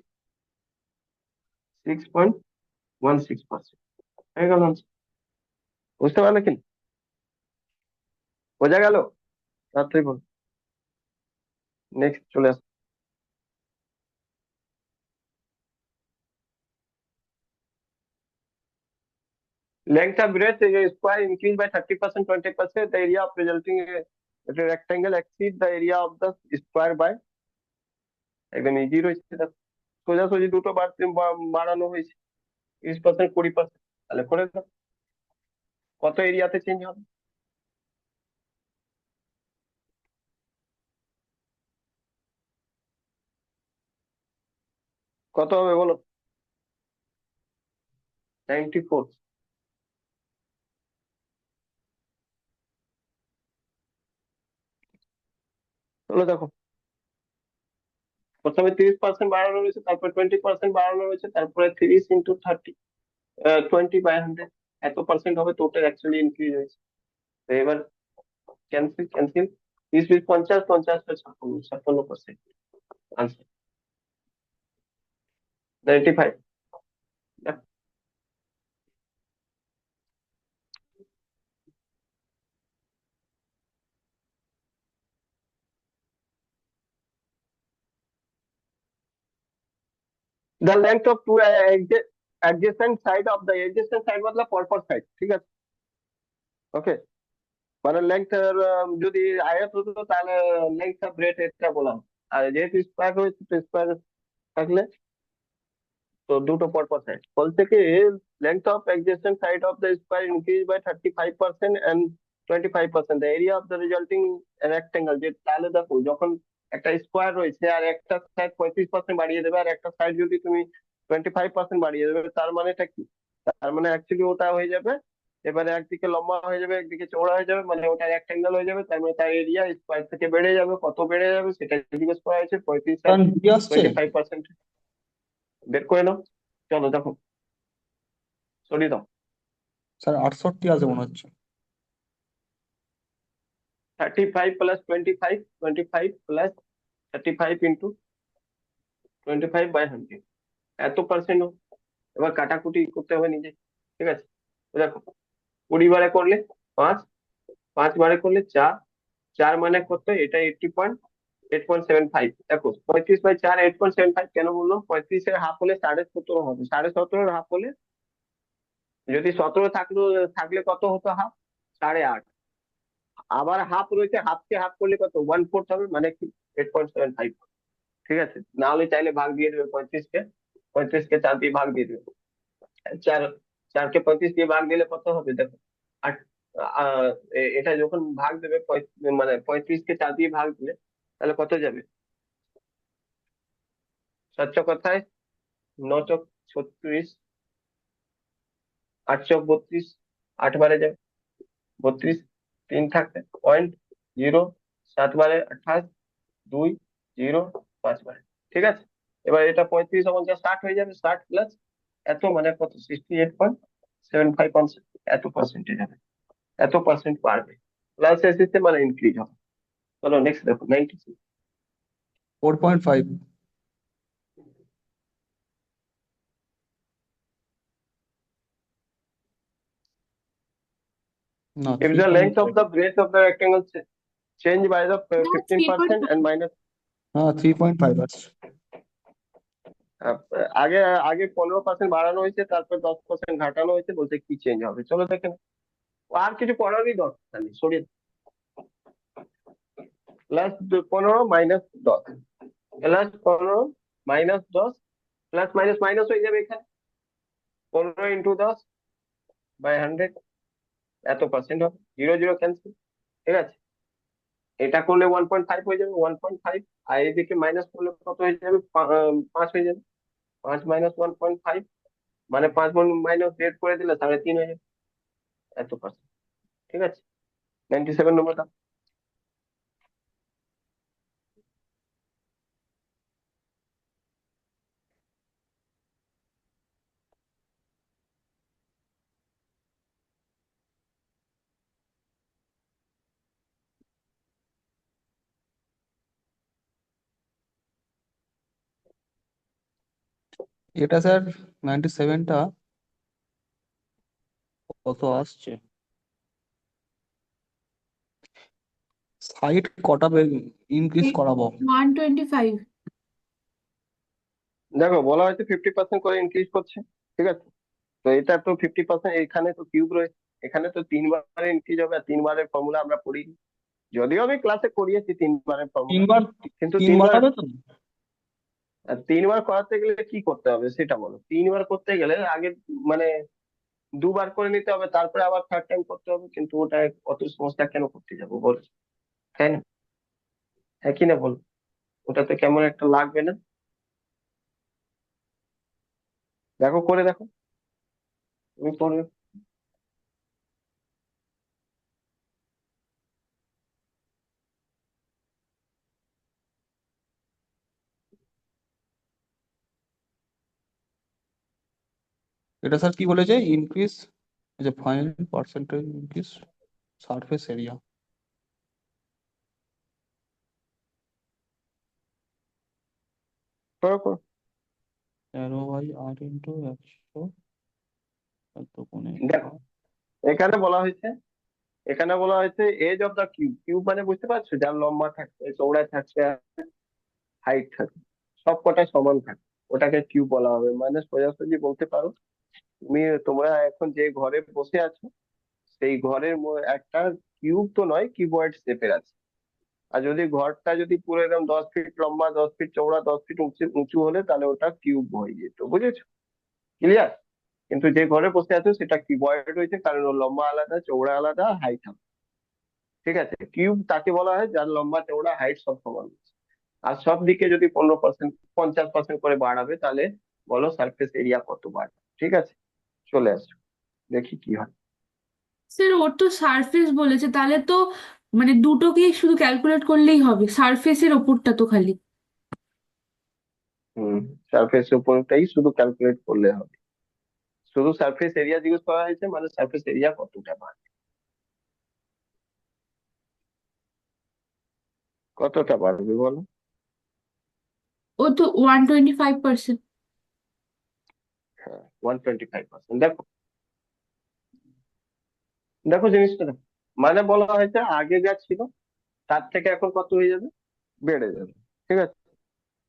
6.16%। হয়ে গেল answer। বুঝতে পারলে কি? বোঝা গেল? তাড়াতাড়ি বল, নেক্সট চলে আস। Length of breadth is a square increased by 30%, 20%. The area of resulting rectangle exceed the area of the square by, একদম ইজি রয়েছে দেখো, সোজাসুজি দুটো বাড়ানো হয়েছে 30%, 20%। তাহলে করে দাও, কত এরিয়াতে চেঞ্জ হবে? কত হবে বলো? 94। চলো দেখো, প্রথমে 30% বাড়ানো রয়েছে, তারপর 20% বাড়ানো রয়েছে, তারপরে 30 × 30, 20/100। এত পার্সেন্ট হবে টোটাল অ্যাকচুয়ালি ইনক্রিজ হয়েছে। তো এবার cancel cancel, 30 × 20 = 50, 50 × 56, 56%। Answer 95। The length of two adjacent side of the adjacent side मतलब পরপর সাইড, ঠিক আছে? ওকে, মানে লেংথ যদি আয়ত হতো তাহলে লেংথ অফ ব্রেড এটা বলা হতো। আর যেহেতু স্কোয়ার হয়েছে, তো স্কোয়ার থাকলে তো দুটো পরপর সাইড। বলছে কি, length of adjacent side of the square increased by 35% and 25%, the area of the resulting rectangle। যে তাহলে দেখো, যখন একটা স্কোয়ার রয়েছে আর একটা সাইড 35% বাড়িয়ে দেবে, আর একটা সাইড যদি তুমি 25% বাড়িয়ে দেবে, তার মানেটা কি? তার মানে অ্যাকচুয়ালি ওটা হয়ে যাবে, এবারে একদিকে লম্বা হয়ে যাবে, একদিকে চওড়া হয়ে যাবে, মানে ওটা রেক্টেঙ্গেল হয়ে যাবে। তার মানে তার এরিয়া স্কোয়ার থেকে বেড়ে যাবে। কত বেড়ে যাবে সেটা জিজ্ঞেস করা হয়েছে, 35 আর কারণ কি আসছে 25%। বের করে নাও, চলো দেখো, সরিয়ে দাও। স্যার? 68 আছে মনে হচ্ছে। 35 + 25, 25 + 35 × 25/100, এত পার্সেন্ট। এবার কাটাকুটি করতে হবে নিজে, ঠিক আছে? তো দেখো, 20 বারে করলে 5, 5 বারে করলে 4, 4 মানে কত, এটা 8.75। দেখো 35/4 8.75 কেন বললো? 35-এর হাফ হলে 17.5 হবে, 17.5-এর হাফ হলে, যদি 17 থাকলো, থাকলে কত হতো হাফ, 8.5। আবার হাফ রয়েছে, হাফকে হাফ করলে কত, 1/4 হবে, মানে কি 8.75। ঠিক আছে, না হলে চাইলে ভাগ দিয়ে দেবে 35-কে, 35-কে 4 দিয়ে ভাগ দিয়ে দেবে। 4, 4-কে 35 দিয়ে ভাগ দিলে কত হবে দেখো, আট। এটা যখন ভাগ দেবে, মানে 35-কে 4 দিয়ে ভাগ দিলে তাহলে কত যাবে, স্বচ্ছ কথায় 9 × 36, 8 × 32, 8 বারে যাবে 32, 3 থাকবে 0.07 বারে 28, 2, 0, 5 বারে। ঠিক আছে, এবার এটা 35 × 60 হয়ে যাবে, 60 প্লাস এত মানে কত, 68.75%। এত পার্সেন্টেজ হবে, এত পার্সেন্ট বাড়বে, প্লাস এসেছে মানে ইনক্রিজ হবে। চলো নেক্সট দেখো, 96। 4.5। না If three the point length of the base of the rectangle change by the না 15% and 3.5 minus হ্যাঁ 3.5 আসছে। আহ, আগে আগে 15% বাড়ানো হয়েছে, তারপর 10% ঘটানো হয়েছে, বলতে কি চেঞ্জ হবে, চলো দেখেন। আর কিছু করারই দরকার নেই, সরিয়ে plus 15 minus 10, plus 15 minus 10, plus minus minus হয়ে যাবে এখানে, 15 × 10/100, এত পার্সেন্ট হবে, 0 0 ক্যান্সেল, ঠিক আছে। এটা করলে 1.5 হয়ে যাবে, 1.5, আর এদিকে মাইনাস করলে কত হয়ে যাবে, 5 হয়ে যাবে, 5 মাইনাস 1.5, মানে 5 মাইনাস 1.5 করে দিলে 3.5 হয়ে যাবে, এত পার্সেন্ট, ঠিক আছে। 97 নম্বরটা। এটা স্যার 97টা কত আসছে, সাইড কটা ইনক্রিজ করাবো? 125। দেখো বলা হয়েছে 50% করে ইনক্রিজ করছে, ঠিক আছে। তো এটা তো 50%, এখানে তো কিউব রয়েছে, এখানে তো 3 বার ইনক্রিজ হবে, আর 3 বারের ফর্মুলা আমরা পড়িনি, যদিও আমি ক্লাসে করিয়েছি 3 বারের ফর্মুলা, তিনবার, কিন্তু 3বার হবে তো? 3 বার করাতে গেলে কি করতে হবে সেটা বলো। 3 বার করতে গেলে আগে মানে 2 বার করে নিতে হবে, তারপরে আবার থার্ড টাইম করতে হবে, কিন্তু ওটা অত সমস্যা কেন করতে যাবো বল, তাই না? হ্যাঁ কি না বল, ওটাতে কেমন একটা লাগবে না? দেখো করে দেখো, তুমি করবে। এটা স্যার কি বলেছে, ইনক্রিজ, যে final percentage increase surface area. করো করো। 13/8 × 100 এত কোণে দেখো এখানে বলা হয়েছে, এখানে বলা হয়েছে edge of the cube, cube মানে বুঝতে পারছো, যার লম্বা থাকছে, চৌড়ায় থাকছে, হাইট থাকছে, সব কটাই সমান থাকে, ওটাকে কিউব বলা হবে, মানে সোজাসুজি বলতে পারো তুমি, তোমরা এখন যে ঘরে বসে আছো সেই ঘরের একটা কিউব তো নয়, কিউবয়েড শেপের আছে। আর যদি ঘরটা যদি পুরো একদম 10 ফিট লম্বা, 10 ফিট চৌড়া, 10 ফিট উঁচু উঁচু হলে তাহলে ওটা কিউব হয়ে যেত, বুঝেছো, ক্লিয়ার। কিন্তু যে ঘরে বসে আছো সেটা কিউবয়েড হয়েছে, কারণ ওর লম্বা আলাদা, চৌড়া আলাদা, হাইট আলাদা, ঠিক আছে। কিউব তাকে বলা হয় যার লম্বা চৌড়া হাইট সব সমান আছে। আর সব দিকে যদি 15%, 50% করে বাড়াবে, তাহলে বলো সারফেস এরিয়া কত বাড়বে, ঠিক আছে। চলে আসো, দেখি কি হয়। স্যার ওর তো সারফেস বলেছে, তাহলে তো মানে দুটোকে শুধু ক্যালকুলেট করলেই হবে, সারফেসের ওপরটা তো খালি। সারফেস উপরটাই শুধু ক্যালকুলেট করলে হবে, শুধু সারফেস এরিয়া জিজ্ঞেস করা হয়েছে, মানে সারফেস এরিয়া কতটা বাড়বে, কতটা বাড়বে বলো। ও তো 125%। হ্যাঁ 125%। দেখো দেখো জিনিসটা দেখো, মানে বলা হয়েছে আগে যা ছিল তার থেকে এখন কত হয়ে যাবে, বেড়ে যাবে, ঠিক আছে।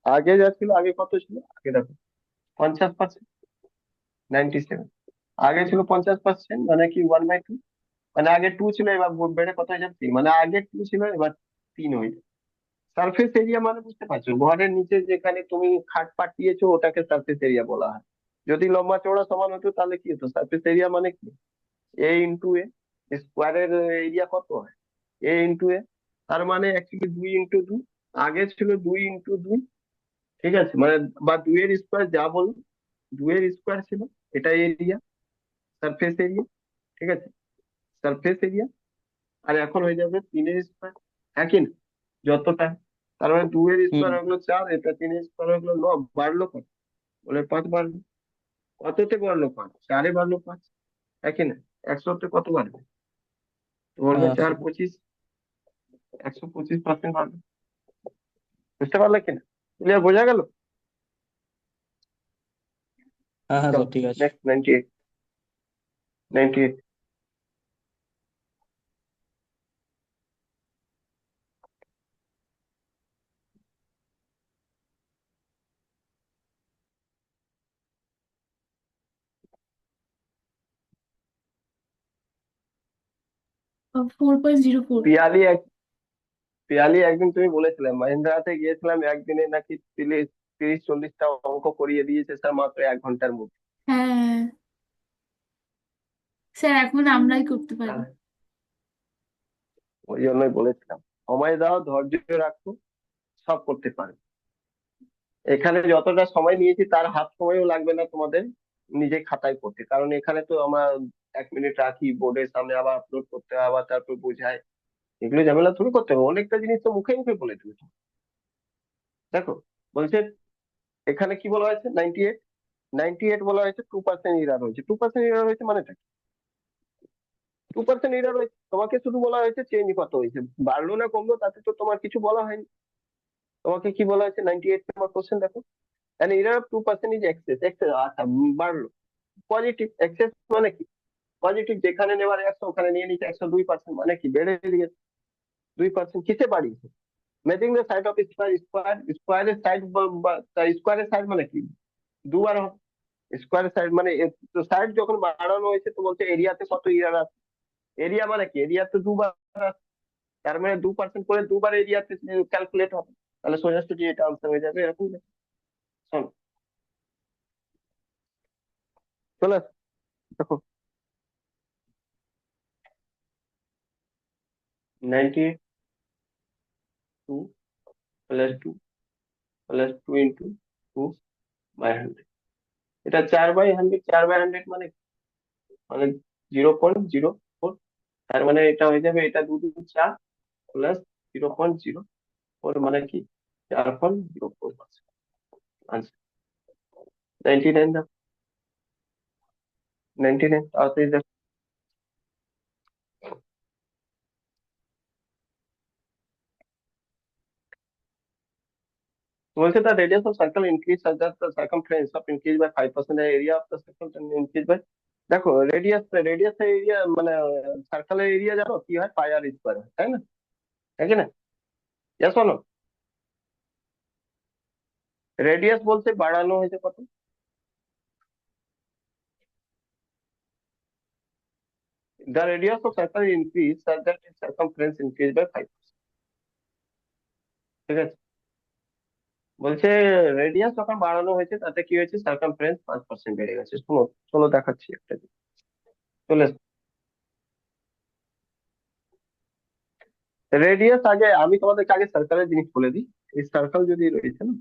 আগে যা ছিল, আগে কত ছিল, আগে দেখো 50%, 97, আগে ছিল 50%, মানে কি 1/2, মানে আগে 2 ছিল, এবার বেড়ে কত হয়ে যাবে 3, মানে আগে 2 ছিল এবার 3 হয়ে যাবে। সারফেস এরিয়া মানে বুঝতে পারছো, ঘরের নিচে যেখানে তুমি খাট পাঠিয়েছো ওটাকে সারফেস এরিয়া বলা হয়। যদি লম্বা চওড়া সমান হতো তাহলে কি হতো, সারফেস এরিয়া মানে কি, A × A, স্কোয়ারের এরিয়া কত হয়, A × A, তার মানে অ্যাকচুয়ালি 2 × 2, আগে ছিল 2 × 2, ঠিক আছে, মানে বা 2 এর স্কোয়ার যা বলো, 2 এর স্কোয়ার ছিল, এটা এরিয়া, সারফেস এরিয়া, ঠিক আছে, সারফেস এরিয়া। আর এখন হয়ে যাবে 3 এর স্কোয়ার, একই না, যতটা, তার মানে 2 এর স্কোয়ার হুম। হলো 4, এটা 3 এর স্কোয়ার হলো 9, বাড়লো কত, বলে 5 বাড়লো, কততে বাড়লো 5, 4-এ বাড়লো 5, একই না, 100-তে কত বাড়বে, তো বলবে হ্যাঁ 4 × 25, 125% বাড়বে, বুঝতে পারলে কিনা, ক্লিয়ার, বোঝা গেল। হ্যাঁ হ্যাঁ চলো স্যার ঠিক আছে। নেক্সট 98, 98। 4.04। পিয়ালি এক পিয়ালি একদিন তুমি বলেছিলে মাহিন্দ্রাতে গিয়েছিলাম একদিনে নাকি 30-40টা অঙ্ক করিয়ে দিয়েছে স্যার মাত্র 1 ঘন্টার মধ্যে। হ্যাঁ স্যার, এখন আমরাই করতে পারি। তাহলে ওই জন্যই বলেছিলাম সময় দাও, ধৈর্য রাখো, সব করতে পারবে। এখানে যতটা সময় নিয়েছি তার হাফ সময়ও লাগবে না তোমাদের নিজে খাতায় করতে, কারণ এখানে তো আমরা 1 মিনিট রাখি বোর্ডের সামনে, আবার আপলোড করতে হয়, আবার তারপর বোঝায়, এগুলো ঝামেলা তুমি করতে হবে, অনেকটা জিনিস তো মুখে মুখে বলে দিবে। দেখো বলছে এখানে কি বলা হয়েছে, 98 বলা হয়েছে, 2% এরার হয়েছে। 2% এরার হয়েছে মানেটা কি? 2% এরার হয়েছে, তোমাকে শুধু বলা হয়েছে চেঞ্জ কত হয়েছে, বাড়লো না কমলো তাতে তো তোমার কিছু বলা হয়নি। তোমাকে কি বলা হয়েছে, 98 নম্বর কোশ্চেন দেখো, an error of 2% is excess, excess আচ্ছা বাড়লো, পজিটিভ এক্সেস মানে কি, পজিটিভ, যেখানে নেওয়ার 100 ওখানে নিয়ে নিচ্ছে 102%, মানে কি বেড়ে গেছে 2%। কিসে বাড়িয়েছে, মেজিং দ্য সাইড অফ স্কোয়ার, স্কোয়ারের সাইড, স্কোয়ারের সাইড মানে কি, দুবার হবে। স্কোয়ারের সাইড মানে সাইড যখন বাড়ানো হয়েছে তো বলছে এরিয়াতে কত ইয়ার আছে, এরিয়া মানে কি, এরিয়া তো দুবার আছে, তার মানে 2% করে দুবার এরিয়াতে ক্যালকুলেট হবে, তাহলে সোজাসুজি এটা আনসার হয়ে যাবে এরকম। শোনো চলে আসো, দেখো 98 + 2 + 2 × 2 / 100, এটা 4/100, 4/100 মানে মানে 0.04, তার মানে এটা হয়ে যাবে, এটা 2 2 4 প্লাস 0.04 মানে কি 4.04%। আচ্ছা 99 দাও, 99 তাড়াতাড়ি দেখো। বলছে the radius of circle increase such that the circumference of increase by 5%, the area of the circle increase by, দেখো রেডিয়াস এরিয়া মানে সার্কেলের এরিয়া জানো কি হয়, পাই আর স্কোয়ার, তাই না, তাই কি না, ইয়েস বলো। রেডিয়াস বলতে বাড়ানো হয়েছে কত, the radius of circle increase such that its circumference increase by 5%, ঠিক আছে। বলছে রেডিয়াস যখন বাড়ানো হয়েছে তাতে কি হয়েছে, সার্কামফারেন্স 5% বেড়ে গেছে। শোনো চলো দেখাচ্ছি একটা জিনিস। চলে রেডিয়াস, আগে আমি তোমাদেরকে আগে সার্কেলের জিনিস বলে দিই। এই সার্কেল যদি রয়েছে না,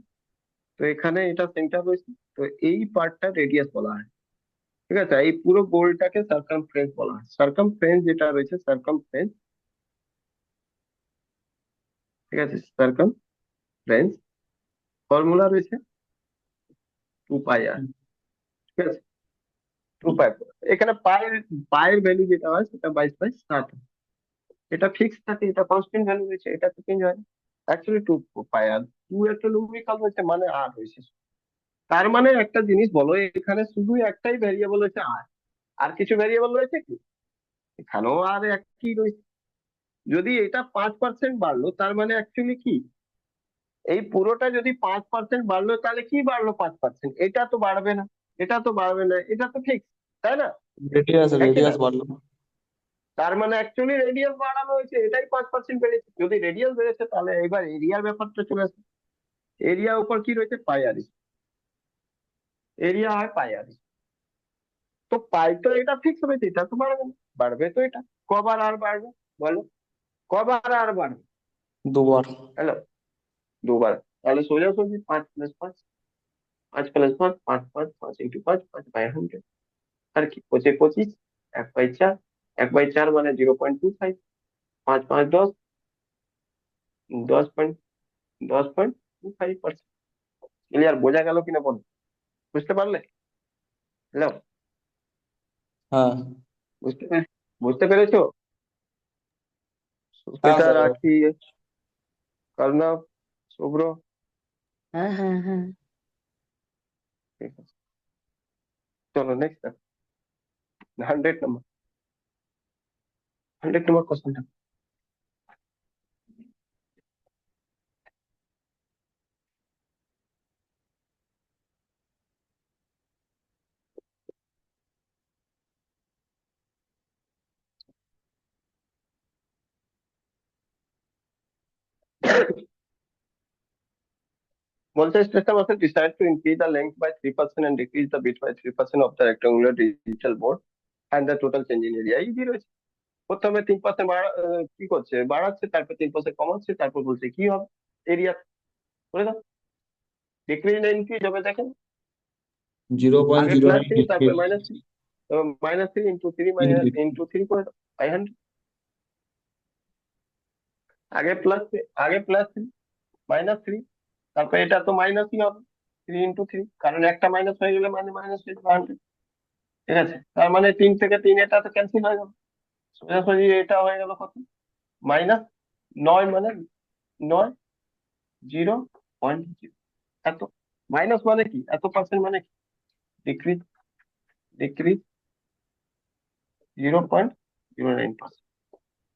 তো এখানে এটা সেন্টার রয়েছে, তো এই পার্টটা রেডিয়াস বলা হয়, ঠিক আছে, এই পুরো গোলটাকে সার্কামফারেন্স বলা হয়। সার্কামফারেন্স যেটা রয়েছে, সার্কামফারেন্স, ঠিক আছে, সার্কামফারেন্স ফর্মুলা রয়েছে 2πr, ঠিক আছে, 2π। এখানে পায়ের ভ্যালু যেটা হয় সেটা 22/60, এটা ফিক্স থাকে, এটা কনস্ট্যান্ট ভ্যালু রয়েছে, এটা তো চেঞ্জ হয় অ্যাকচুয়ালি 2πr, 2 একটা লুমিকাল হয়েছে মানে আর হয়েছে। তার মানে একটা জিনিস বলো, এখানে শুধু একটাই ভ্যারিয়েবল হচ্ছে আর, আর কিছু ভ্যারিয়েবল রয়েছে কি, এখানেও আর একই রয়েছে। যদি এটা 5% বাড়লো তার মানে অ্যাকচুয়ালি কি, এই পুরোটা যদি 5% বাড়লো তাহলে কি বাড়লো 5%, এটা তো বাড়বে না, এটা তো বাড়বে না, এটা তো ফিক্স, তাই না, রেডিয়াস তাই কি না। রেডিয়াস বাড়লো। তার মানে অ্যাকচুয়ালি রেডিয়াস বাড়ানো হয়েছে, এটাই 5% বেড়েছে। যদি রেডিয়াস বেড়েছে তাহলে এবার এরিয়ার ব্যাপারটা চলে আসে, এরিয়া উপর কি রয়েছে, পাই আর, এরিয়া হয় পাই আর, তো পাই তো এটা ফিক্স রয়েছে, এটা তো বাড়বে না, বাড়বে তো এটা, কবার আর বাড়বে বলো, কবার আর বাড়বে, দুবার। হ্যালো, দুবার। তাহলে সোজাসুজি 5 + 5, 5 + 5, 5 5, 5 × 5, 5/100, আর কি 25, 1/4, 1/4 মানে 0.25, 5 5 10, 10.25%। ক্লিয়ার, বোঝা গেল কিনা বলো, বুঝতে পারলে, হ্যালো, হ্যাঁ বুঝতে পেরেছো, হ্যাঁ সুস্মিতা, স্যার। রাখি, কর্ণব, শুভ্র, হ্যাঁ হ্যাঁ হ্যাঁ। ঠিক আছে, চলো নেক্সট 100 নম্বর, 100 নম্বর কোশ্চেনটা। বলছে station master decide to increase the length by 3% and decrease the width by 3% of the rectangular digital board and the total change in area easy রয়েছে। প্রথমে 3% কি করছে, বাড়াচ্ছে, তারপর 3% কমাচ্ছে, তারপর বলছে কি হবে এরিয়া, বলে দাও। ডিক্রিজ না ইনক্রিজ হবে দেখেন, আগে প্লাস 3 তারপর -3, -3 ইন্টু 3 করে দাও 500। আগে প্লাস 3 -3, তারপর এটা তো মাইনাসই হবে 3 ইন্টু 3, কারণ একটা মাইনাস হয়ে গেলে মানে মাইনাস হয়ে যাবে 100। ঠিক আছে, তার মানে 3 থেকে 3 এটা তো ক্যান্সেল হয়ে গেল, সোজাসুজি এটা হয়ে গেল কত, -9, মানে 9, 0.0। এত মাইনাস মানে কি, এত পার্সেন্ট মানে কি, ডিক্রিজ, ডিক্রিজ 0.09%।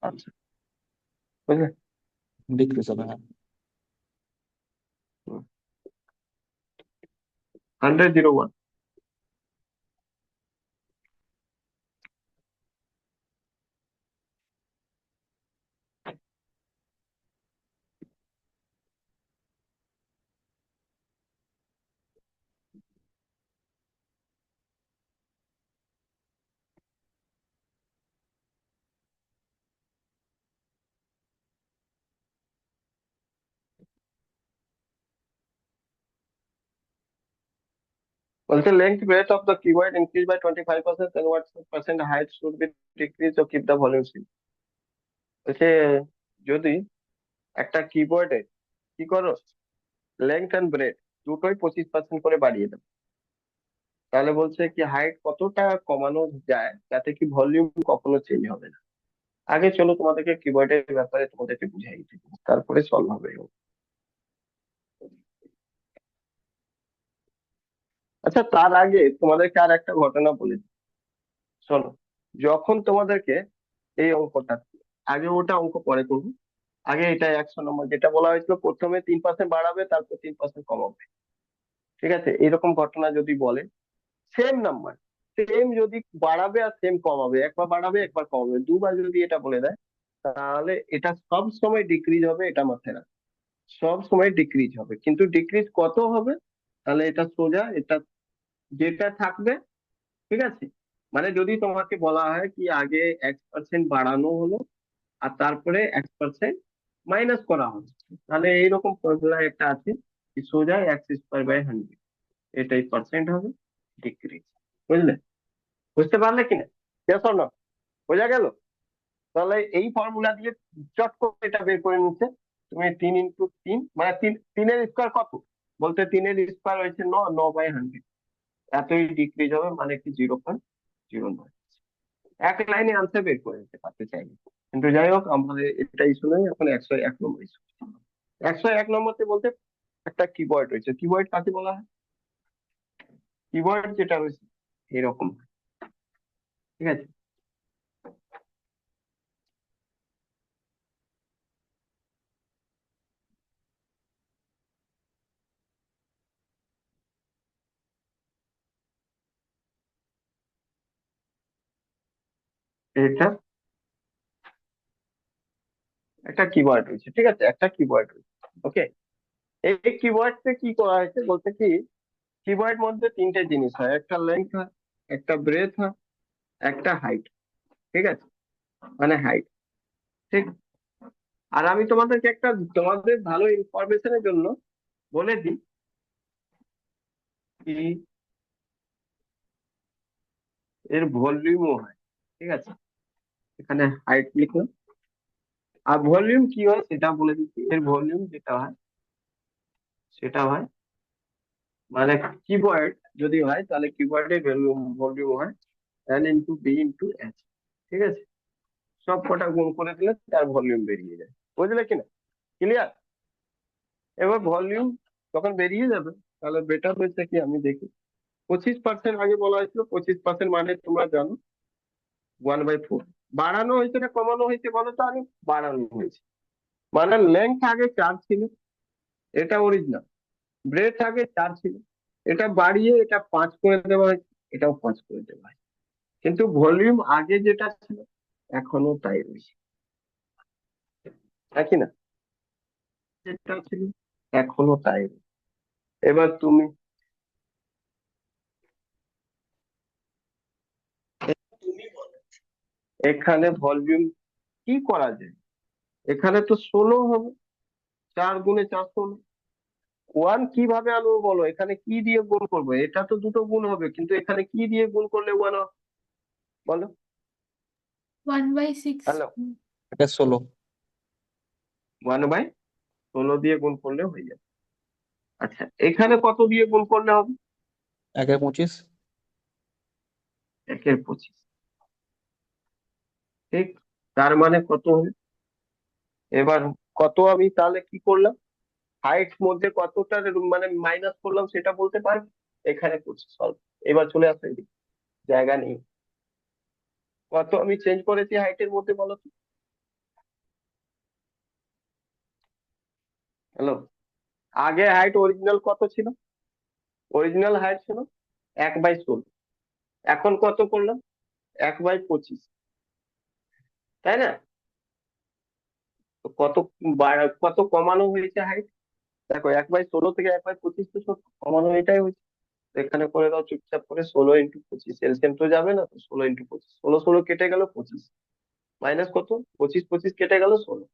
আচ্ছা, বুঝলে? ডিক্রিজ হবে, হ্যাঁ। 100, 01। বলছে length breadth of the cuboid increase by 25%, then what percent height should be decreased to keep the volume same? বলছে যদি একটা কিবোর্ডে কি করো, লেংথ এন্ড ব্রেড দুটোই 25% করে বাড়িয়ে দাও, তাহলে বলছে কি হাইট কতটা কমানো যায় যাতে কি ভলিউম কখনো চেঞ্জ হবে না। আগে চলো তোমাদেরকে কিবোর্ডের ব্যাপারে তোমাদেরকে বুঝাই দিই, তারপরে সলভ হবে। আচ্ছা, তার আগে তোমাদেরকে আর একটা ঘটনা বলে দিই, শোনো। যখন তোমাদেরকে এই অঙ্কটা, আগে ওটা অঙ্ক পরে করবো, আগে এটা 100 নম্বর যেটা বলা হয়েছিল, প্রথমে 3% বাড়াবে তারপর 3% কমাবে। ঠিক আছে, এরকম ঘটনা যদি বলে, সেম নাম্বার, সেম যদি বাড়াবে আর সেম কমাবে, একবার বাড়াবে একবার কমাবে, দুবার যদি এটা বলে দেয়, তাহলে এটা সব সময় ডিক্রিজ হবে, এটা মাথায় রাখ, সব সময় ডিক্রিজ হবে। কিন্তু ডিক্রিজ কত হবে, তাহলে এটা সোজা, এটা যেটা থাকবে, ঠিক আছে। মানে যদি তোমাকে বলা হয় কি আগে 1% বাড়ানো হলো আর তারপরে 1% মাইনাস করা হলো, তাহলে এইরকম ফর্মুলা একটা আছে, কি সোজা x²/100, এটাই পার্সেন্ট হবে, ডিক্রিজ। বুঝলে, বুঝতে পারলে কিনা, কেস না, বোঝা গেল? তাহলে এই ফর্মুলা দিয়ে চট করে এটা বের করে নিচ্ছে। তুমি 3 × 3 মানে 3 এর স্কোয়ার কত, বলতে 3 এর স্কোয়ার হয়েছে 9, 9/100, এতই ডিক্রিজ হবে, মানে কি 0.09। এক লাইনে আনসার বের করে নিতে পারতে চাইনি, কিন্তু যাই হোক, আমাদের এটা ইস্যু নেই এখন। 101 নম্বর ইস্যু, 101 নম্বরতে বলতে একটা কিবোর্ড রয়েছে। কিবোর্ড কাকে বলা হয়, কিবোর্ড যেটা রয়েছে এরকম, ঠিক আছে। এটা একটা কিবোর্ড রয়েছে, ঠিক আছে, একটা কিবোর্ড রয়েছে। ওকে, এই কিবোর্ডে কি করা হয়েছে, বলতে কি কিবোর্ড মধ্যে 3টে জিনিস হয়, একটা লেন্থ হয়, একটা ব্রেথ হয়, একটা হাইট। ঠিক আছে, মানে হাইট, ঠিক। আর আমি তোমাদেরকে একটা, তোমাদের ভালো ইনফরমেশনের জন্য বলে দিই কি এর ভলিউমও হয়। ঠিক আছে, এখানে হাইট লিখলাম, আর ভলিউম কি হয় সেটা বলে দিচ্ছি। এর ভলিউম যেটা হয় সেটা হয়, মানে কিবোর্ড যদি হয় তাহলে কিবোর্ডের ভলিউম ভলিউম হয় L × B × H। ঠিক আছে, সব কটা গুণ করে দিলে তার ভলিউম বেরিয়ে যায়। বুঝলে কিনা, ক্লিয়ার? এবার ভলিউম যখন বেরিয়ে যাবে, তাহলে বেটার হয়েছে কি আমি দেখি, 25% আগে বলা হয়েছিল, 25% মানে তোমরা জানো 1/4। বাড়ানো হয়েছে না কমানো হয়েছে বলো তো? আগে বাড়ানো হয়েছে, মানে লেন্থ আগে 4 ছিল, এটা অরিজিনাল। ব্রেথ আগে 4 ছিল, এটা বাড়িয়ে এটা 5 করে দেওয়া হয়েছে, এটাও 5 করে দেওয়া হয়েছে। কিন্তু ভলিউম আগে যেটা ছিল এখনো তাই রয়েছে, নাকি না? যেটা ছিল এখনো তাই। এবার তুমি তুমি বলো, এখানে ভলিউম কি করা যায়? এখানে তো 16 হবে, 4 × 4 16। ওয়ান কিভাবে আনবো বলো? এখানে কি দিয়ে গুণ করবো? এটা তো দুটো গুণ হবে, কিন্তু এখানে কি দিয়ে গুণ করলে ওয়ান হবে বলো? 1/6। হ্যালো, এটা 16। 1/16 দিয়ে গুণ করলে হয়ে যাবে। আচ্ছা, এখানে কত দিয়ে গুণ করলে হবে? 1/25। 1/25। ঠিক, তার মানে কত হবে? এবার কত আমি তাহলে কি করলাম, হাইট মধ্যে কতটা মানে মাইনাস করলাম সেটা বলতে পারবে? এখানে করছি সলভ। এবার চলে আসো এদিকে, জায়গা নেই। কত আমি চেঞ্জ করেছি হাইটের মধ্যে বলো তো? হ্যালো, আগে হাইট অরিজিনাল কত ছিল? অরিজিনাল হাইট ছিল 1/16। এখন কত করলাম? 1/25, তাই না? তো কত কত কমানো হয়েছে হাইট? দেখো, 1/16 থেকে 1/25 তো সব কমানো, এটাই হয়েছে। তো এখানে করে দাও চুপচাপ করে, 16 × 25, এলসিএম তো যাবে না, তো 16 × 25, 16 16 কেটে গেল 25, মাইনাস কত, 25 25 কেটে গেল 16,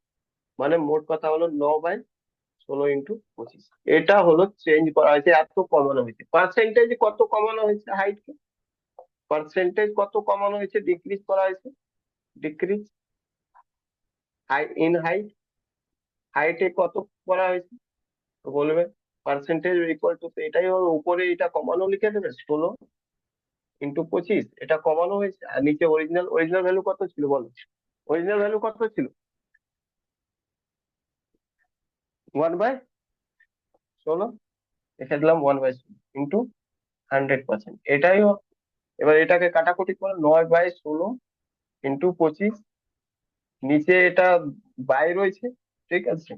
মানে মোট কথা হলো 9/16 × 25। এটা হলো চেঞ্জ করা হয়েছে, এত কমানো হয়েছে। পার্সেন্টেজ কত কমানো হয়েছে হাইটকে? পার্সেন্টেজ কত কমানো হয়েছে, ডিক্রিজ করা হয়েছে? ডিক্রিজ ইন হাইট, হাইটে কত করা হয়েছে? তো বলবে পার্সেন্টেজ ইকুয়াল টু, এটাই হলো উপরে এটা কমানো লিখে দেবে, 16 × 25, এটা কমানো হয়েছে। আর নিচে অরিজিনাল, অরিজিনাল ভ্যালু কত ছিল বলো? অরিজিনাল ভ্যালু কত ছিল? 1/16, লিখে দিলাম 1/16 ইন্টু 100%, এটাই হবে। এবার এটাকে কাটাকুটি করে, 9/16 × 25, নিচে এটা বাই রয়েছে, ঠিক আছে?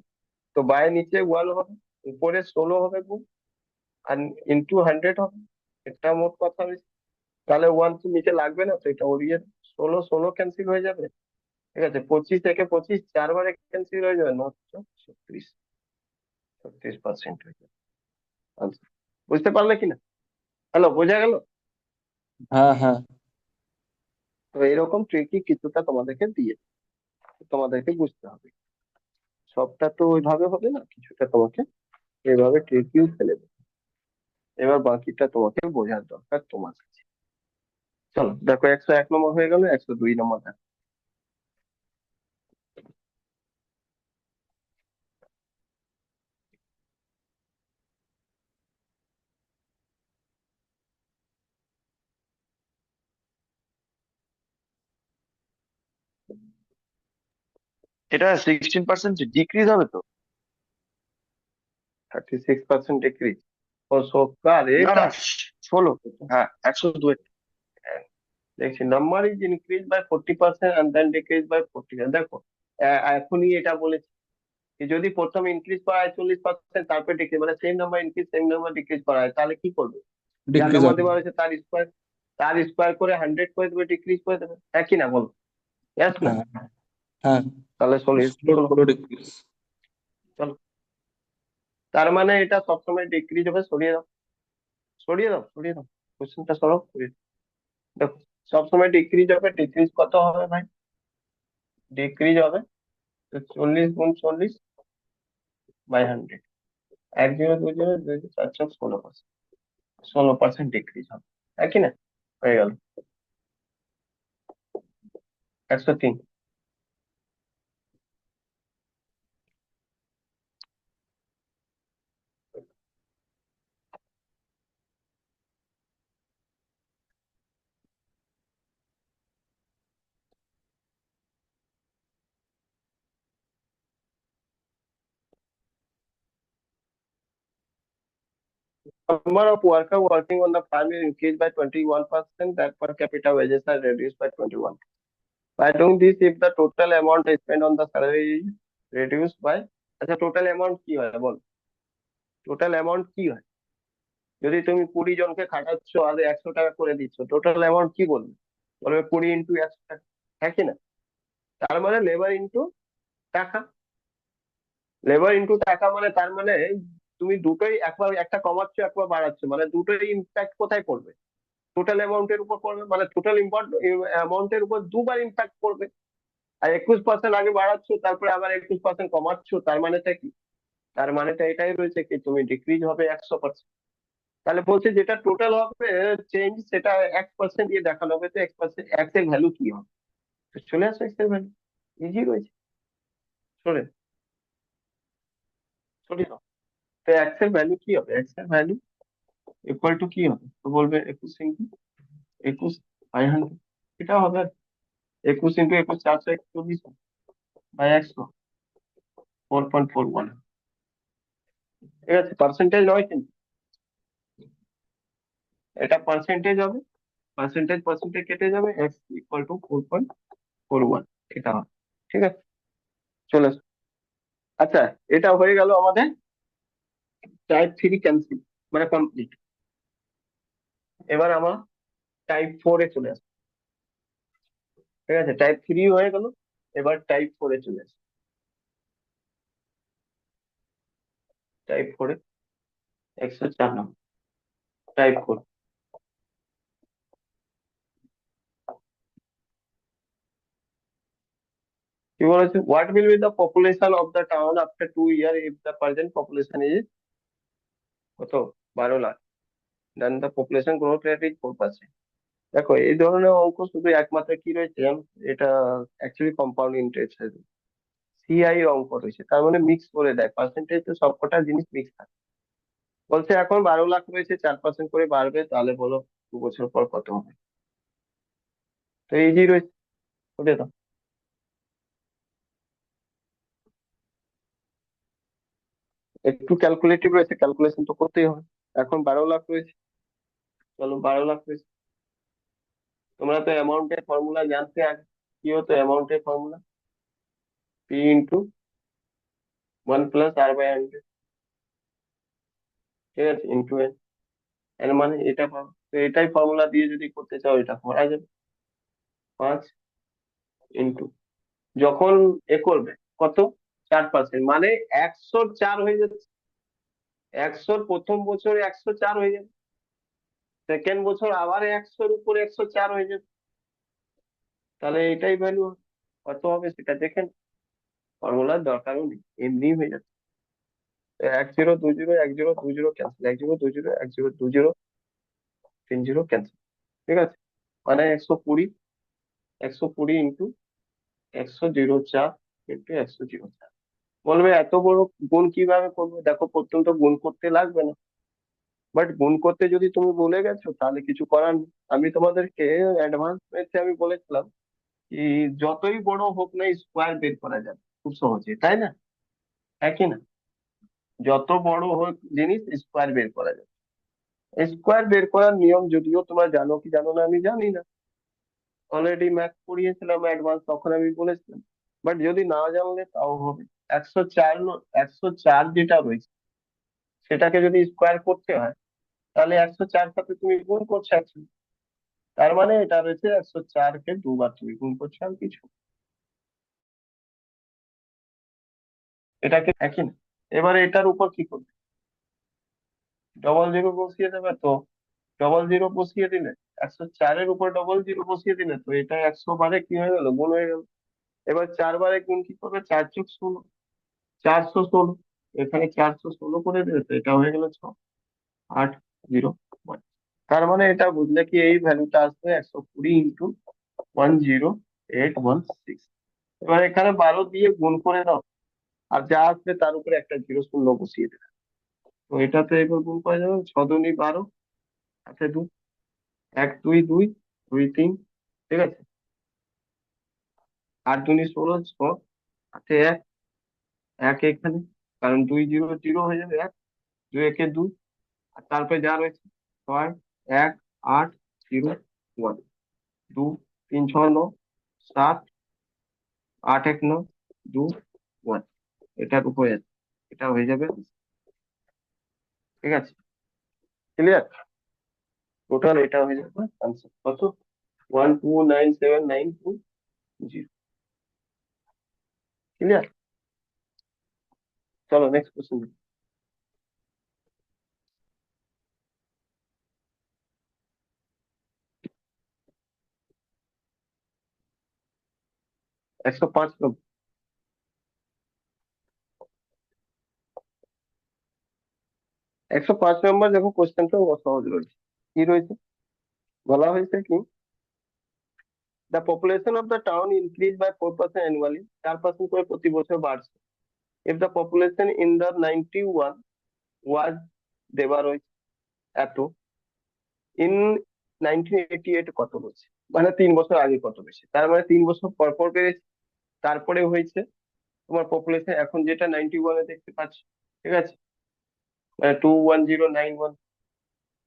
তো বাই নিচে 1 হবে, উপরে 16 হবে গুণ, আর ইন্টু 100 হবে। এটা মোট কথা হয়েছে। তাহলে 1 তো নিচে লাগবে না, তো এটা উড়িয়ে 16 16 ক্যান্সেল হয়ে যাবে, ঠিক আছে? 25 থেকে 25 4 বারে ক্যান্সেল হয়ে যাবে, 36 36% হয়ে যাবে answer। বুঝতে পারলে কিনা? হ্যালো, বোঝা গেল? হ্যাঁ হ্যাঁ। তো এরকম ট্রিকি কিছুটা তোমাদেরকে দিয়ে, তোমাদেরকে বুঝতে হবে। সবটা তো ওইভাবে হবে না, কিছুটা তোমাকে এভাবে ট্রিকিও ফেলে দেবে। এবার বাকিটা তোমাকে বোঝার দরকার তোমার কাছে। চলো দেখো, 101 নম্বর হয়ে গেল, 102 নম্বর দেখো। এটা 16% ডিক্রিজ হবে তো? 36% ডিক্রিজ? ও সকাল না এটা না, 16। হ্যাঁ, 102। দেখছি, number is increase by 40% and then decrease by 40%। দেখো, এখনই এটা বলেছি যে যদি প্রথমে ইনক্রিজ করা হয় 40%, তারপরে ডিক্রিজ, মানে same number increase same number decrease করা হয়, তাহলে কি করবে? যার ডিক্রিজ নাম্বার হবে। দেওয়া হয়েছে তার স্কোয়ার করে 100 করে দেবে, ডিক্রিজ করে দেবে, একই না বলো? Yes না? হ্যাঁ হ্যাঁ। তাহলে ষোলো ষোলো ডিক্রিজ। চলো, তার মানে এটা সবসময় ডিক্রিজ হবে। সরিয়ে দাও, সরিয়ে দাও, সরিয়ে দাও, কোশ্চেনটা সরো, সরিয়ে দাও। দেখো, সবসময় ডিক্রিজ হবে। ডিক্রিজ কত হবে ভাই? ডিক্রিজ হবে তো 40 × 40/100, 1 0 2 0 2 4 4 16%, 16% ডিক্রিজ হবে, একই না? হয়ে গেল 103। Number of workers working on the farm is increased by 21%, that per capita wages are reduced by 21%. By doing this, if the total amount spent on the salary is reduced by, আচ্ছা total amount কি হয় বল? Total amount কি হয় যদি তুমি 20 জনকে খাটাচ্ছ আর 100 টাকা করে দিচ্ছ? টোটাল অ্যামাউন্ট কি বলবে? বলবে 20 × 100 টাকা, হ্যাঁ কি না? তার মানে লেবার ইন্টু টাকা, লেবার ইনটু টাকা মানে তার মানে তুমি দুটোই একবার একটা কমাচ্ছ একবার বাড়াচ্ছ মানে দুটোই ইম্প্যাক্ট কোথায় পড়বে? টোটাল অ্যামাউন্টের উপর পড়বে মানে টোটাল অ্যামাউন্টের উপর দুবার ইম্প্যাক্ট পড়বে। আর 21% আগে বাড়াচ্ছ তারপরে আবার 21% কমাচ্ছ, তার মানেটা কি? তার মানেটা এটাই রয়েছে কি তুমি ডিক্রিজ হবে 100%। তাহলে বলছে যেটা টোটাল হবে চেঞ্জ সেটা 1% দিয়ে দেখানো হবে, তো 1% এক্স এর ভ্যালু কি হবে? তো চলে আসো এক্স এর ভ্যালু, ইজি রয়েছে। চলে চলে যাও। তো এক্স এর ভ্যালু কি হবে? এক্স এর ভ্যালু ইকুয়াল টু কি হবে? তো বলবে 21 ইন্টু 21 500, এটা হবে 21 ইন্টু 21 441 বাই 100 4.41। ঠিক আছে, পার্সেন্টেজ নয় কিন্তু, এটা পার্সেন্টেজ হবে। পার্সেন্টেজ পার্সেন্টেজ কেটে যাবে, এক্স ইকুয়াল টু 4.41 এটা হবে। ঠিক আছে, চলে আসো। আচ্ছা, এটা হয়ে গেল আমাদের টাইপ 3 ক্যান্সেল মানে কমপ্লিট। এবার আমরা টাইপ 4 এ চলে আসি। ঠিক আছে, টাইপ 3 হয়ে গেল, এবার টাইপ 4 এ চলে আসি। টাইপ 4 এ 104 নম্বর টাইপ 4। কি বলেছে? What will be the population of the town after 2 year if the present population is কত? 12 lakh, then the population growth rate is 4%। দেখো এই ধরনের অঙ্ক শুধু একমাত্র কি রয়েছে জানো? এটা অ্যাকচুয়ালি কম্পাউন্ড ইন্টারেস্ট সিআই এর অঙ্ক রয়েছে, তার মানে মিক্স করে দেয় পার্সেন্টেজ, তো সবকটা জিনিস মিক্স থাকে। বলছে এখন 12 লাখ রয়েছে, 4% করে বাড়বে, তাহলে বলো 2 বছর পর কত হবে? তো ইজি রয়েছে, বুঝে দাও। একটু ক্যালকুলেটিভ রয়েছে, ক্যালকুলেশন তো করতেই হবে। এখন 12 লাখ রয়েছে, চলো 12 লাখ রয়েছে। তোমরা তো অ্যামাউন্টের ফর্মুলা জানতে আগে। কি হতো অ্যামাউন্টের ফর্মুলা? P into 1 + r/100। ঠিক আছে, ইন্টু এন, এর মানে এটা পাবো, তো এটাই ফর্মুলা দিয়ে যদি করতে চাও এটা করা যাবে। 5 ইন্টু যখন এ করবে কত? 4% মানে 104 হয়ে যাচ্ছে। 100 প্রথম বছরে 104 হয়ে যাবে, সেকেন্ড বছর আবার 100-র উপর 104 হয়ে যাবে, তাহলে এটাই ভ্যালু কত হবে সেটা দেখেন, ফর্মুলার দরকারও নেই, এমনি হয়ে যাচ্ছে। 1020 1020 ক্যান্সেল, 1020 1020 30 ক্যান্সেল। ঠিক আছে, মানে 120, 120 ইন্টু 100 ইন্টু 100। বলবে এত বড় গুণ কিভাবে করবো? দেখো প্রথম তো গুণ করতে লাগবে না, বাট গুণ করতে যদি তুমি ভুলে গেছো তাহলে কিছু করার নেই। আমি তোমাদেরকে অ্যাডভান্স ম্যাথে আমি বলেছিলাম কি যতই বড় হোক না স্কোয়ার বের করা যাবে খুব সহজে, তাই না? একই না? যত বড় হোক জিনিস স্কোয়ার বের করা যাবে। স্কোয়ার বের করার নিয়ম যদিও তোমরা জানো কি জানো না আমি জানি না, অলরেডি ম্যাথ পড়িয়েছিলাম অ্যাডভান্স, তখন আমি বলেছিলাম, বাট যদি না জানলে তাও হবে। 104 104 যেটা রয়েছে সেটাকে যদি স্কোয়ার করতে হয় তাহলে 104 সাথে তুমি গুণ করছো 100, তার মানে এটা রয়েছে 104 কে দুবার তুমি গুণ করছো আর কিছু, এটাকে একই না। এবারে এটার উপর কি করবে? ডবল জিরো বসিয়ে দেবে তো, ডবল জিরো বসিয়ে দিলে 104-এর উপর ডবল জিরো বসিয়ে দিলে তো এটা 100 বারে কি হয়ে গেল? গুণ হয়ে গেল। এবার 4 বারে গুণ কি করবে? 4 + 16, 416। এখানে 416 করে দিলে তো এটা হয়ে গেল 6,801। তার মানে এটা বুঝলে কি এই ভ্যালুটা আসবে 120 ইন্টু 10816। এবার এখানে 12 দিয়ে গুণ করে দাও, আর যা আসবে তার উপরে একটা জিরো শূন্য বসিয়ে দেবে, তো এটাতে এবার গুণ করা যাবে। 6×2 = 12, আছে 2, 1 2 2 2 3। ঠিক আছে, 8 2 = 16, 6, আছে 1, 1 এখানে, কারণ 2 0 0 হয়ে যাবে 1, 2 1 2, আর তারপরে যা রয়েছে 6 1 8 0 1, 2 3 6 9 7 8 1 9 2 1, এটার উপরে আছে, এটা হয়ে যাবে। ঠিক আছে, ক্লিয়ার? টোটাল এটা হয়ে যাবে আনসার কত? 1297920। ক্লিয়ার? চলো নেক্সট কোশ্চেন। 105 নম্বর। 105 নম্বর দেখো, কোশ্চেনটা সহজ রয়েছে। কি রয়েছে? বলা হয়েছে কি, the population of the town increase by 4% annually, 4% করে প্রতি বছর বাড়ছে। If the population in the 91 was, দেওয়া রয়েছে এত, ইন 1988 কত হচ্ছে, মানে 3 বছর আগে কত বেশি, তার মানে 3 বছর পর পর বেড়েছে। তারপরে হয়েছে তোমার পপুলেশন এখন যেটা 91-এ দেখতে পাচ্ছ, ঠিক আছে, মানে 21091।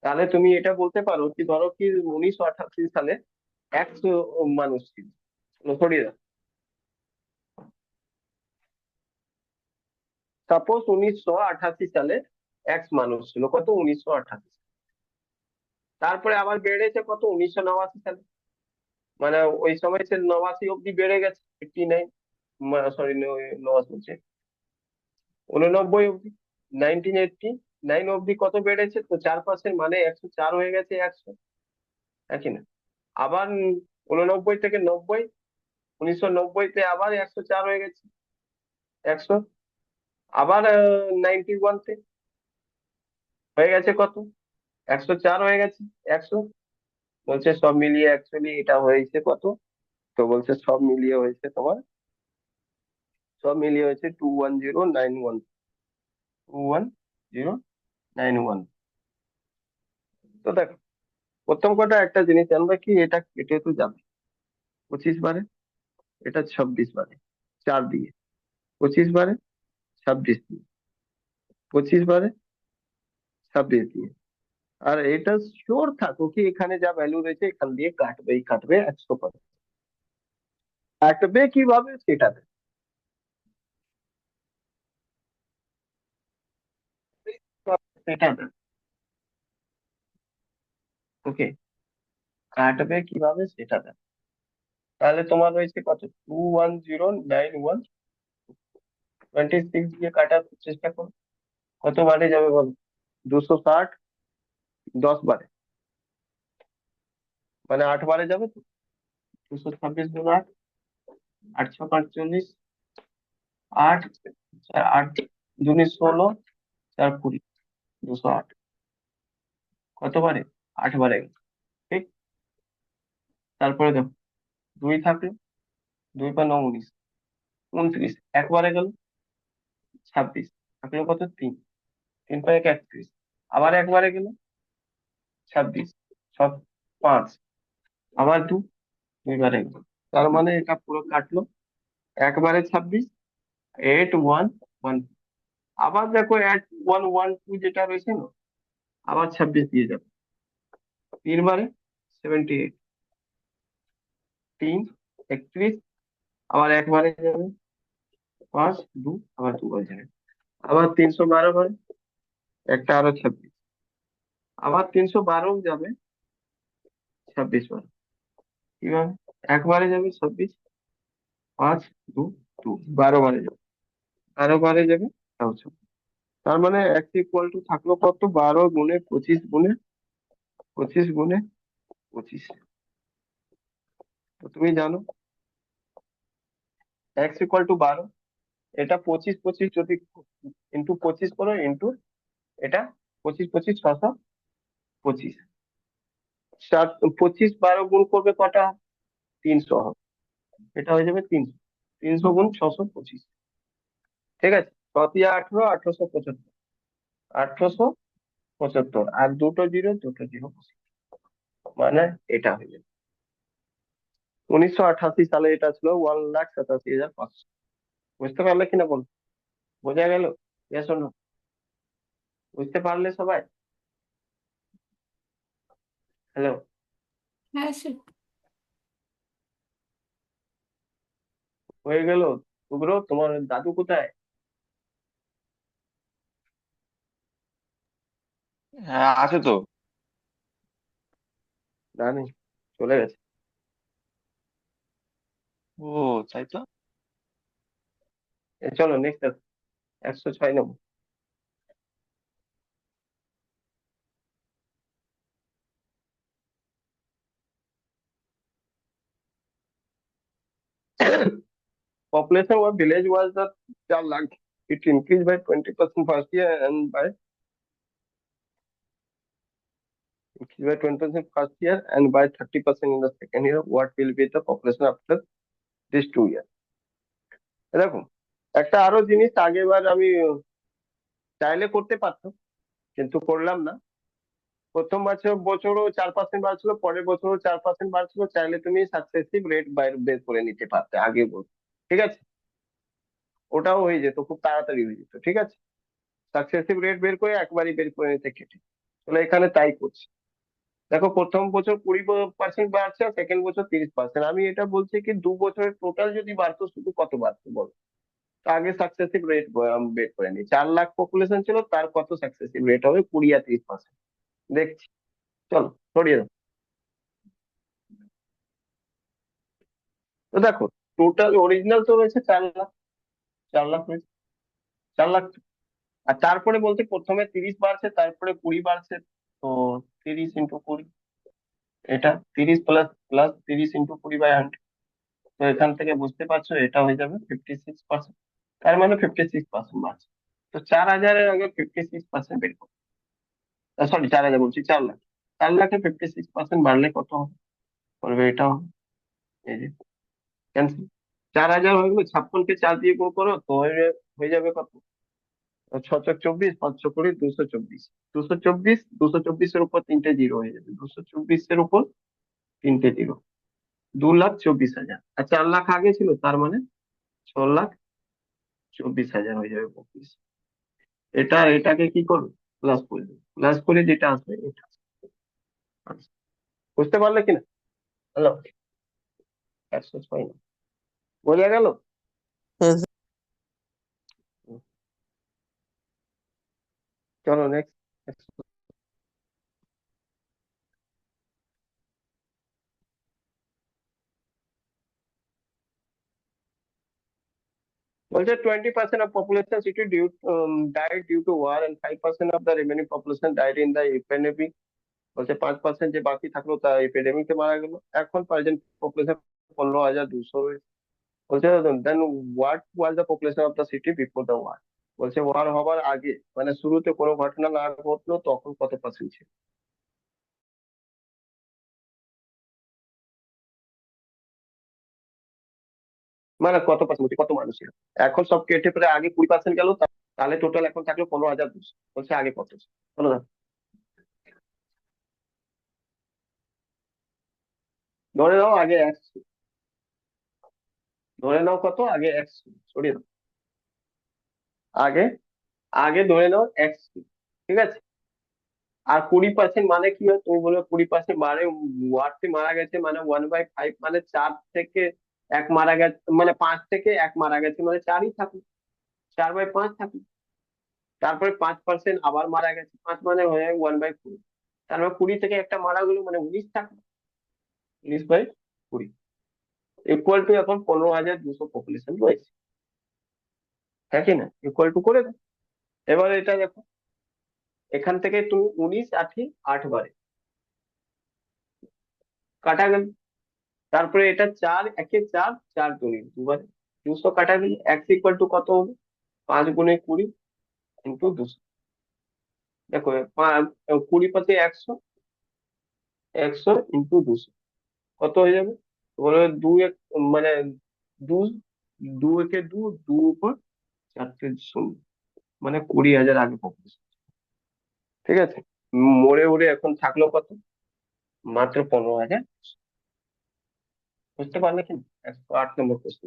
তাহলে তুমি এটা বলতে পারো কি, ধরো কি 1988 সালে 100 মানুষ ছিল, সরি, সাপোজ 1988 সালে 100 মানুষ ছিল, কত, 1988। তারপরে আবার বেড়েছে কত, 1989 সালে, মানে ওই সময় সে 89 অব্দি বেড়ে গেছে, 89, সরি, 89 বলছে, 89 অব্দি, 1989 অব্দি কত বেড়েছে, তো 4%, মানে 104 হয়ে গেছে 100, একই না? আবার 89 থেকে 90, 1990-তে আবার 104 হয়ে গেছে 100, আবার 91-তে হয়ে গেছে কত, 104 হয়ে গেছে 100। বলছে সব মিলিয়ে অ্যাকচুয়ালি এটা হয়েছে কত, তো বলছে সব মিলিয়ে হয়েছে তোমার, সব মিলিয়ে হয়েছে 21091, 21091। তো দেখো, প্রথম কথা একটা জিনিস জানবে কি, এটা কেটে তো যাবে 25 বারে, এটা 26 বারে, 4 দিয়ে, 25 বারে, 26 দিয়ে, 25 বারে, 26 দিয়ে। আর এটা শিওর থাকো কি, এখানে যা ভ্যালু রয়েছে এখান দিয়ে কাটবেই কাটবে 100%। কাটবে কিভাবে সেটা দেখো। সেটা দেখো, ওকে, কাটবে কিভাবে সেটা দেখো। তাহলে তোমার রয়েছে কত, 21091, 26 দিয়ে কাটার চেষ্টা করো, কত বারে যাবে বলো, 260, 10 বারে, মানে 8 বারে যাবে তো, 226 গুণ 8, 8×5 = 48, 8, 8 দুনি 16, 4 20, 208, কতবারে, 8 বারে গেল, ঠিক। তারপরে দেখো, 2 থাকলো, 2 × 9 = 19, 29 একবারে গেল, 26 থাকলো কত, 3, 3 × 1 = 31, আবার একবারে গেল 26, সব 5, আবার 2 বারে গেল। তার মানে এটা পুরো কাটলো একবারে 26, 8112। আবার দেখো 8112 যেটা রয়েছে না, আবার 26 দিয়ে যাবে, 3 বারে 78, 3, 31, আবার একবারে যাবে 5, 2, আবার 2 বারে যাবে, আবার 312 বারে, একটা আরো 26, আবার 312 যাবে 26 বারে, কিভাবে, একবারে যাবে 26, 5, 2, 2, 12 বারে যাবে, 12 বারে যাবে, তাও 26। তার মানে x = থাকলো কত, 12 × 25 × 25 × 25। তো তুমি জানো x = 12, এটা 25 25 যদি ইন্টু 25 করো, ইন্টু এটা 25 25 625, 25 12 গুণ করবে কটা, 300 হবে, এটা হয়ে যাবে 300, 300 গুণ 625, ঠিক আছে। 6 × 18, 1875, 1875, আর দুটো জিরো, দুটো জিরো, মানে এটা হয়ে যাবে। 1988 সালে এটা ছিল 1,87,500। বুঝতে পারলে কিনা বল, বোঝা গেল? Yes or no? বুঝতে পারলে সবাই? হ্যালো, হ্যাঁ স্যার। হয়ে গেল? শুভ্র, তোমার দাদু কোথায়? হ্যাঁ, আছে তো। জানি, চলে গেছে। ও, তাই তো। চলো নেক্সট। 106 নেবো। Population of village was the 4 lakh. It increased by 20% first year and by 20% first year and by 30% in the second year. What will be the population after these 2 years? দেখো, একটা আরো জিনিস আগেবার আমি চাইলে করতে পারতাম, কিন্তু করলাম না। প্রথম বছরও 4% বাড়ছিল, পরের বছরও 4% বাড়ছিল, চাইলে তুমি সাকসেসিভ রেট বের করে নিতে পারতে আগে বলতে। ঠিক আছে, ওটাও হয়ে যেত, খুব তাড়াতাড়ি হয়ে যেত। ঠিক আছে, সাকসেসিভ রেট বের করে একবারই বের করে নিতে কেটে। তাহলে এখানে তাই করছি। দেখো, প্রথম বছর 20% বাড়ছে, আর সেকেন্ড বছর 30%। আমি এটা বলছি কি, 2 বছরের টোটাল যদি বাড়তো, শুধু কত বাড়তো বলো? তো আগে সাকসেসিভ রেট বের করে নি। 4 লাখ পপুলেশন ছিল, তার কত সাকসেসিভ রেট হবে? 20 আর 30%। দেখছি, চলো সরিয়ে দাও। তো দেখো, টোটাল অরিজিনাল তো রয়েছে 4 লাখ। 4 লাখ রয়েছে, 4 লাখ। আর তারপরে বলতে প্রথমে 30 বাড়ছে, তারপরে 20 বাড়ছে। তো 30 × 20, এটা 30 প্লাস প্লাস 30 × 20/100। তো এখান থেকে বুঝতে পারছো এটা হয়ে যাবে 56%। তার মানে 56% বাড়ছে। তো 4,000-এর আগে 56% বের করো। সরি, 4,000 বলছি, 4 লাখ। 4 লাখে 56% বাড়লে কত হবে? বলবে এটা হবে, এই যে ক্যান্সেল। 4,000 হয়ে গেলো, 56কে 4 দিয়ে গুণ করো, তো হয়ে যাবে কত? 624, 520, 224। 224, 224-এর উপর 3টে জিরো হয়ে যাবে। 224-এর উপর 3টে জিরো, 2,24,000। আর 4 লাখ আগে ছিল, তার মানে 6,24,000 হয়ে যাবে population। এটা আর এটাকে কি করবে? প্লাস করে দেবে। প্লাস করে যেটা আসবে এটা answer। বুঝতে পারলে কিনা? হ্যালো, 106 না, বোঝা গেল? হ্যাঁ চলো নেক্সট। বলছে 20% of population city died due to war and 5% of the remaining population died in the epidemic। বলছে 5% যে বাকি থাকলো তা এপিডেমিকে মারা গেল। এখন প্রেজেন্ট পপুলেশন 15,200 রয়েছে। বলছে then what was the population of the city before the war. বলছে ওয়ার হবার আগে, মানে শুরুতে কোনো ঘটনা না ঘটলো, তখন কত পার্সেন্ট ছিল? মানে কত পার্সেন্ট, কত মানুষ ছিল? এখন সব কেটে পরে আগে 20% গেল, তাহলে টোটাল এখন থাকলো 15,200। বলছে আগে কত ছিল? বলো না। ধরে নাও আগে 100, ধরে নাও কত আগে 100, সরিয়ে দাও। আগে আগে ধরে নাও 100, ঠিক আছে। আর 20% মানে কি হয়? তুমি বলবে 20% মানে ওয়ার্ডটি মারা গেছে, মানে 1/5, মানে 4 থেকে 1 মারা গেছে, মানে 5 থেকে 1 মারা গেছে, মানে 4ই থাকুক, 4/5 থাকুক। তারপরে 5% আবার মারা গেছে, 5 মানে হয়ে যায় 1/20। তারপর 20 থেকে একটা মারা গেল, মানে 19 থাকুক, 19/20 ইকুয়াল টু এখন 15,200 পপুলেশন রয়েছে। হ্যাঁ কি না? ইকুয়াল টু করে দাও। এবার এটা দেখো, এখান থেকে তুমি 19 8 8 বারে কাটা গেল। তারপরে এটা 4 একে 4, 4 দুই দুবারে 200 কাটা গেল। এক্স ইকুয়াল টু কত হবে? 5 × 20 ইন্টু 200। দেখো, 20 × 100, 100 ইন্টু 200 কত হয়ে যাবে? বলে দুই এক, মানে দু, দু একে দু, দু উপর 4টে শূন্য, মানে 20,000 আগে পপুলেশন। ঠিক আছে, মরে উড়ে এখন থাকলো কত? মাত্র 15,000। বুঝতে পারলে কি? 108 নম্বর প্রশ্ন।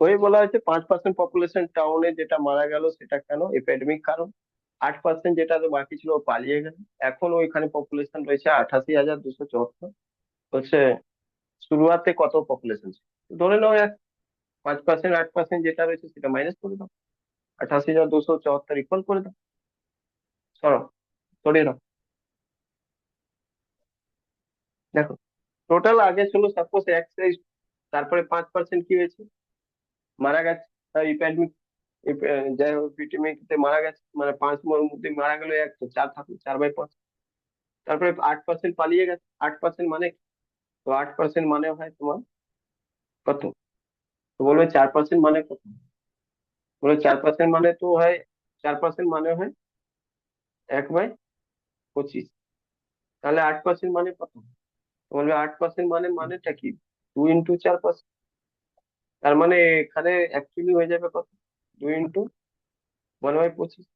ওই বলা হয়েছে 5% পপুলেশন টাউনে যেটা মারা গেল সেটা কেন, এপিডেমিক কারণ। 8% যেটা তো বাকি ছিল ও পালিয়ে গেল। এখন ওইখানে পপুলেশন রয়েছে 88,274। বলছে শুরুয়াতে কত পপুলেশন ছিল, ধরে নাও 5%, 8% যেটা রয়েছে সেটা মাইনাস করে দাও, 88,274 ইকুয়াল করে দাও। সরো, সরিয়ে দাও। দেখো, টোটাল আগে ছিল সাপোজ এক্স, তারপরে 5% কি হয়েছে, মারা গেছে। এপিডেমিক, যাই হোক এপিডেমিকতে মারা গেছে, মানে 5 মধ্যে মারা গেল 100, 4 থাকলো, 4/5। তারপরে 8% পালিয়ে গেছে, 8% মানে কি? তো 8% মানে হয় তোমার কত? তো বলবে 4% মানে কত? বলে 4% মানে তো হয়, 4% মানে হয় 1/25। তাহলে 8% মানে কত? তো বলবে 8% মানে মানেটা কি, 2 × 4%। তার মানে এখানে অ্যাকচুয়ালি হয়ে যাবে কত, 2 × 1/25,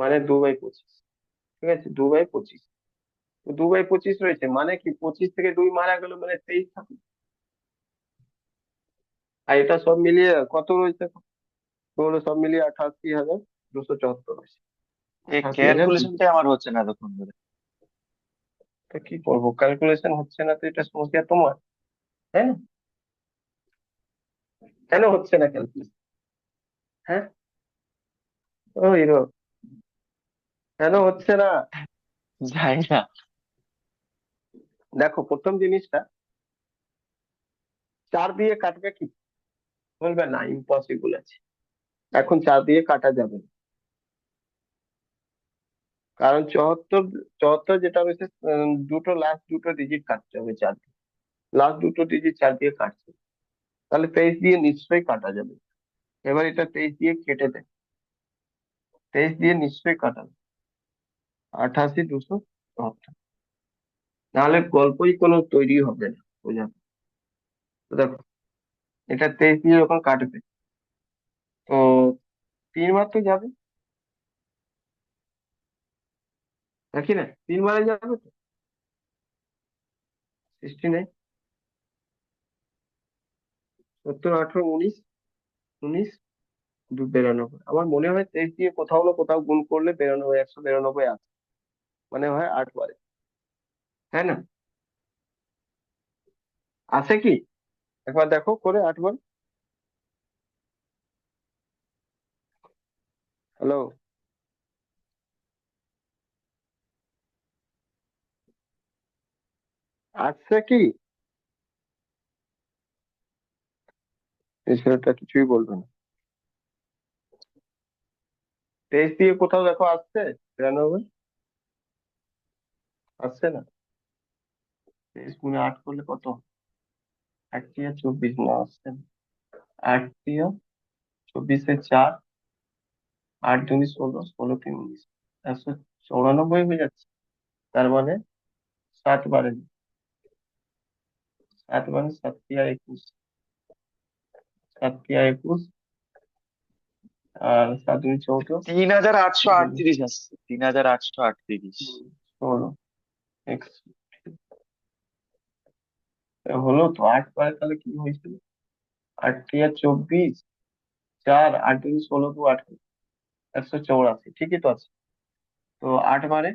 মানে 2/25। ঠিক আছে, 2/25। তো 2/25 রয়েছে মানে কি, 25 থেকে 2 মারা গেল মানে 23 থাকলো। আর এটা সব মিলিয়ে কত রয়েছে, তো হলো সব মিলিয়ে 88,274 রয়েছে। এই 88,200। ক্যালকুলেশনটাই আমার হচ্ছে না এতক্ষণ ধরে। তো কি করবো, ক্যালকুলেশন হচ্ছে না তো এটা সমস্যা তোমার, তাই না? কেন হচ্ছে না ক্যালকুলেশন? হ্যাঁ, ও হিরো, কেন হচ্ছে না? যাই না। দেখো, প্রথম জিনিসটা 4 দিয়ে কাটবে কি, বলবে না ইম্পসিবল আছে, এখন 4 দিয়ে কাটা যাবে না। কারণ 74, 74 যেটা রয়েছে, লাস্ট দুটো ডিজিট কাটতে হবে 4 দিয়ে, লাস্ট দুটো ডিজিট 4 দিয়ে কাটছে, তাহলে 23 দিয়ে নিশ্চয়ই কাটা যাবে। এবার এটা 23 দিয়ে কেটে দেয়, 23 দিয়ে নিশ্চয়ই কাটা যাবে, 88,274। নাহলে গল্পই কোনো তৈরি হবে না, বোঝা? তো দেখো, এটা 23 দিয়ে যখন কাটবে, তো 3 বার তো যাবে, নাকি না? 3 বারে যাবে তো, 69, 70, 18, 19, 19, 92। আমার মনে হয় 23 দিয়ে কোথাও না কোথাও গুণ করলে 92, 192 আসে, মানে হয় 8 বারে, তাই না? আছে কি, একবার দেখো করে 8 বার। হ্যালো, আসছে কি? এই ছেলেটা কিছুই বলবে না। 23 দিয়ে কোথাও দেখো আসছে 92, আসছে না। 23 × 8 করলে কত, 8 × 24, না আসছে না। 8 × 24 4, 8 × 2 = 16, 16 × 3 = 19, 194 হয়ে যাচ্ছে। তার মানে 7 বারে, 7 মানে 7 × 21, 7 × 21, আর 7 × 2 = 3,838 আসছে, 3,838। 16, হলো তো 8 বারে, তাহলে কি হয়েছিল, 8 × 24 4, 8 × 2 = 16, 2 8, 184, ঠিকই তো আছে। তো 8 বারে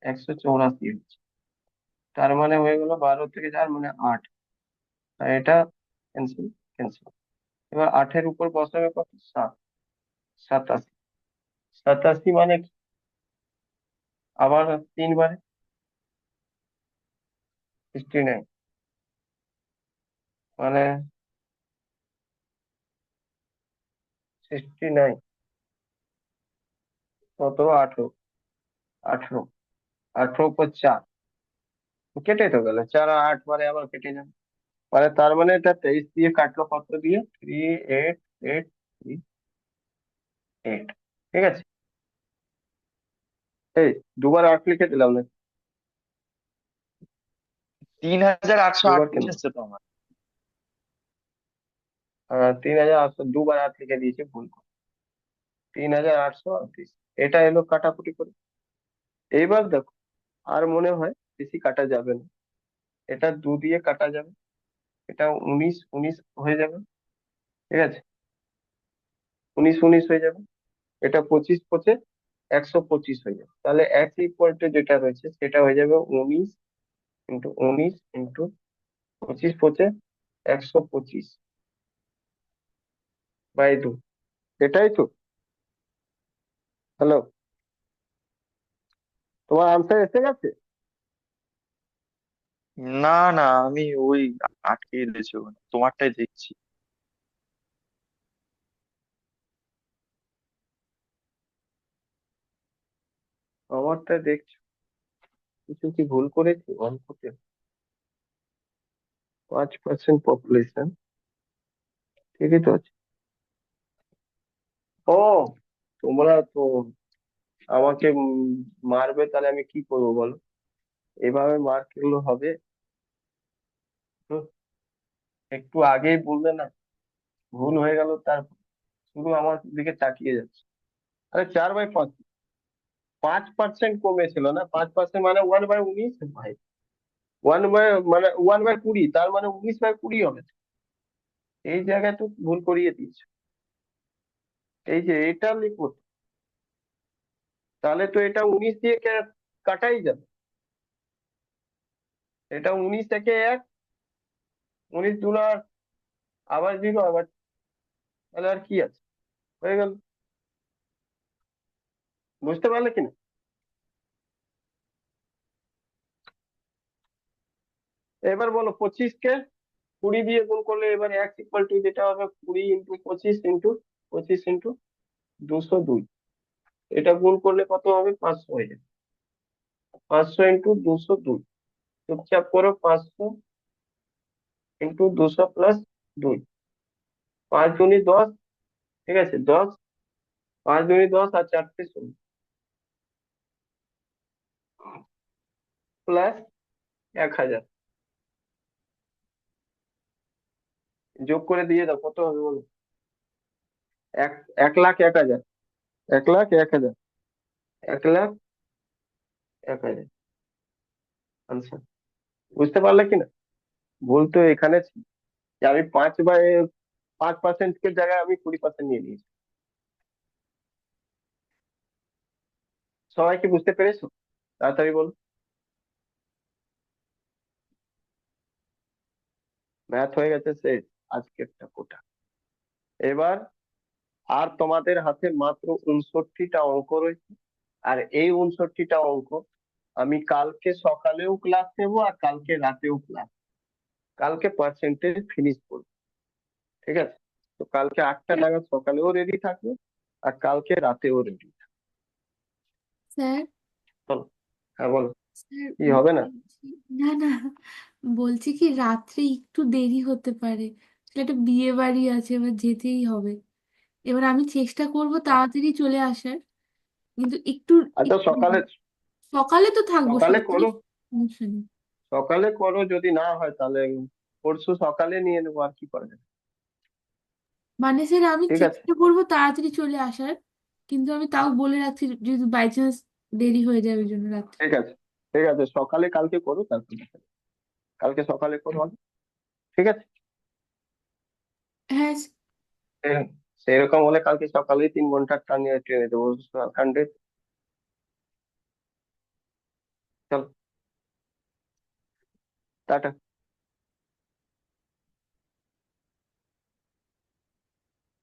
184 হচ্ছে, তার মানে হয়ে গেল 12 থেকে 4 মানে 8, আর এটা ক্যান্সেল, ক্যান্সেল। এবার 8-এর উপর বসাবে কত, 7, 87, 87 মানে কি? আবার 3 বারে 69, মানে 69, 17, 18, 18, 18 উপর 4, কেটে তো গেল 4 আর 8 বারে আবার কেটে যাবে, মানে তার মানে এটা 23 দিয়ে কাটলো কত দিয়ে, 3883, ঠিক আছে। এই 2 বার 8 লিখে দিলাম না, 2 বার কেন? 3,838 আসছে তো আমার। 3,800, 2 বার 8 লিখে দিয়েছি ভুল করে, 3,838, এটা এলো কাটাকুটি করে। এইবার দেখো, আর মনে হয় বেশি কাটা যাবে না, এটা 2 দিয়ে কাটা যাবে, এটা 19, 19 হয়ে যাবে, ঠিক আছে, 19 19 হয়ে যাবে, এটা 25 25 125 হয়ে যাবে, তাহলে x ইকুয়াল টু যেটা রয়েছে সেটা হয়ে যাবে 19 × 19 × 25 25 125/2, এটাই তো। হ্যালো, তোমার আনসার এসে গেছে? না না, আমি ওই আটকে দিয়েছি ওখানে, তোমারটাই দেখছি। আমারটা দেখছো, কিছু কি ভুল করেছি অঙ্কতে? 5% পপুলেশন, ঠিকই তো আছে। ও, তোমরা তো আমাকে মারবে, তাহলে আমি কি করবো বলো? এভাবে মার খেলে হবে? হুম, একটু আগেই বললে না, ভুল হয়ে গেল, তার শুধু আমার দিকে তাকিয়ে যাচ্ছে। আরে 4/5, 5% কমেছিল না, 5% মানে 1/19 ভাই, 1/20, তার মানে 19/20 হবে। এই জায়গায় তো ভুল করিয়ে দিয়েছে, এই যে এটা লিখবো, তাহলে তো এটা 19 দিয়ে কাটাই যাবে, এটা 19 থেকে 1, 19 দুনা আবার 0 আবার, তাহলে আর কি আছে, হয়ে গেল। বুঝতে পারলে কিনা? এবার বলো, 25 কে 20 দিয়ে গুণ করলে এবার x ইকুয়াল টু যেটা হবে 20 × 25 × 25 × 202, এটা গুণ করলে কত হবে? 500 হয়ে যাবে, 500 × 202, চুপচাপ করো, 500 × 200 + 2, 5 × 10, ঠিক আছে, 10, 5 × 10 আর 4টে 16, প্লাস 1000, যোগ করে দিয়ে দাও, কত হবে বলো? 1,01,000, 1,01,000, 1,01,000 আনসার। বুঝতে পারলে কিনা? ভুল তো এখানে ছিল, যে আমি 5% এর জায়গায় আমি 20% নিয়ে নিয়েছি। সবাই কি বুঝতে পেরেছো? তাড়াতাড়ি বলো। ম্যাথ হয়ে গেছে শেষ, আজকেরটা কোটা। এবার আর তোমাদের হাতে মাত্র 59টা অঙ্ক রয়েছে, আর এই 59টা অঙ্ক আমি কালকে সকালেও ক্লাস নেবো আর কালকে রাতেও ক্লাস, কালকে পার্সেন্টেজ ফিনিশ করবো, ঠিক আছে? তো কালকে 8টা নাগাদ সকালেও রেডি থাকবে, আর কালকে রাতেও রেডি। স্যার চলো, হ্যাঁ বলো, স্যার কি হবে না? বলছি, না না, বলছি কি রাত্রে একটু দেরি হতে পারে, আসলে একটা বিয়ে বাড়ি আছে, এবার যেতেই হবে। এবার আমি চেষ্টা করব তাড়াতাড়ি চলে আসার, কিন্তু একটু আচ্ছা, একটু সকালে সকালে তো থাকবো, সকালে সকালে করো, সমস্যা নেই। সকালে করো, যদি না হয় তাহলে পরশু সকালে নিয়ে নেবো, আর কি করা যাবে। মানে স্যার আমি ঠিক আছে, চেষ্টা করবো তাড়াতাড়ি চলে আসার, কিন্তু আমি তাও বলে রাখছি যদি বাই চান্স দেরি হয়ে যাবে ওই জন্য রাত্রে। ঠিক আছে, ঠিক আছে, সকালে কালকে করো, তারপর দেখা যাবে। কালকে সকালে করো আগে, ঠিক আছে? হ্যাঁ সেরকম হলে কালকে সকালেই 3 ঘন্টার ট্রেনে দেবো সানডে। চলো, টাটা।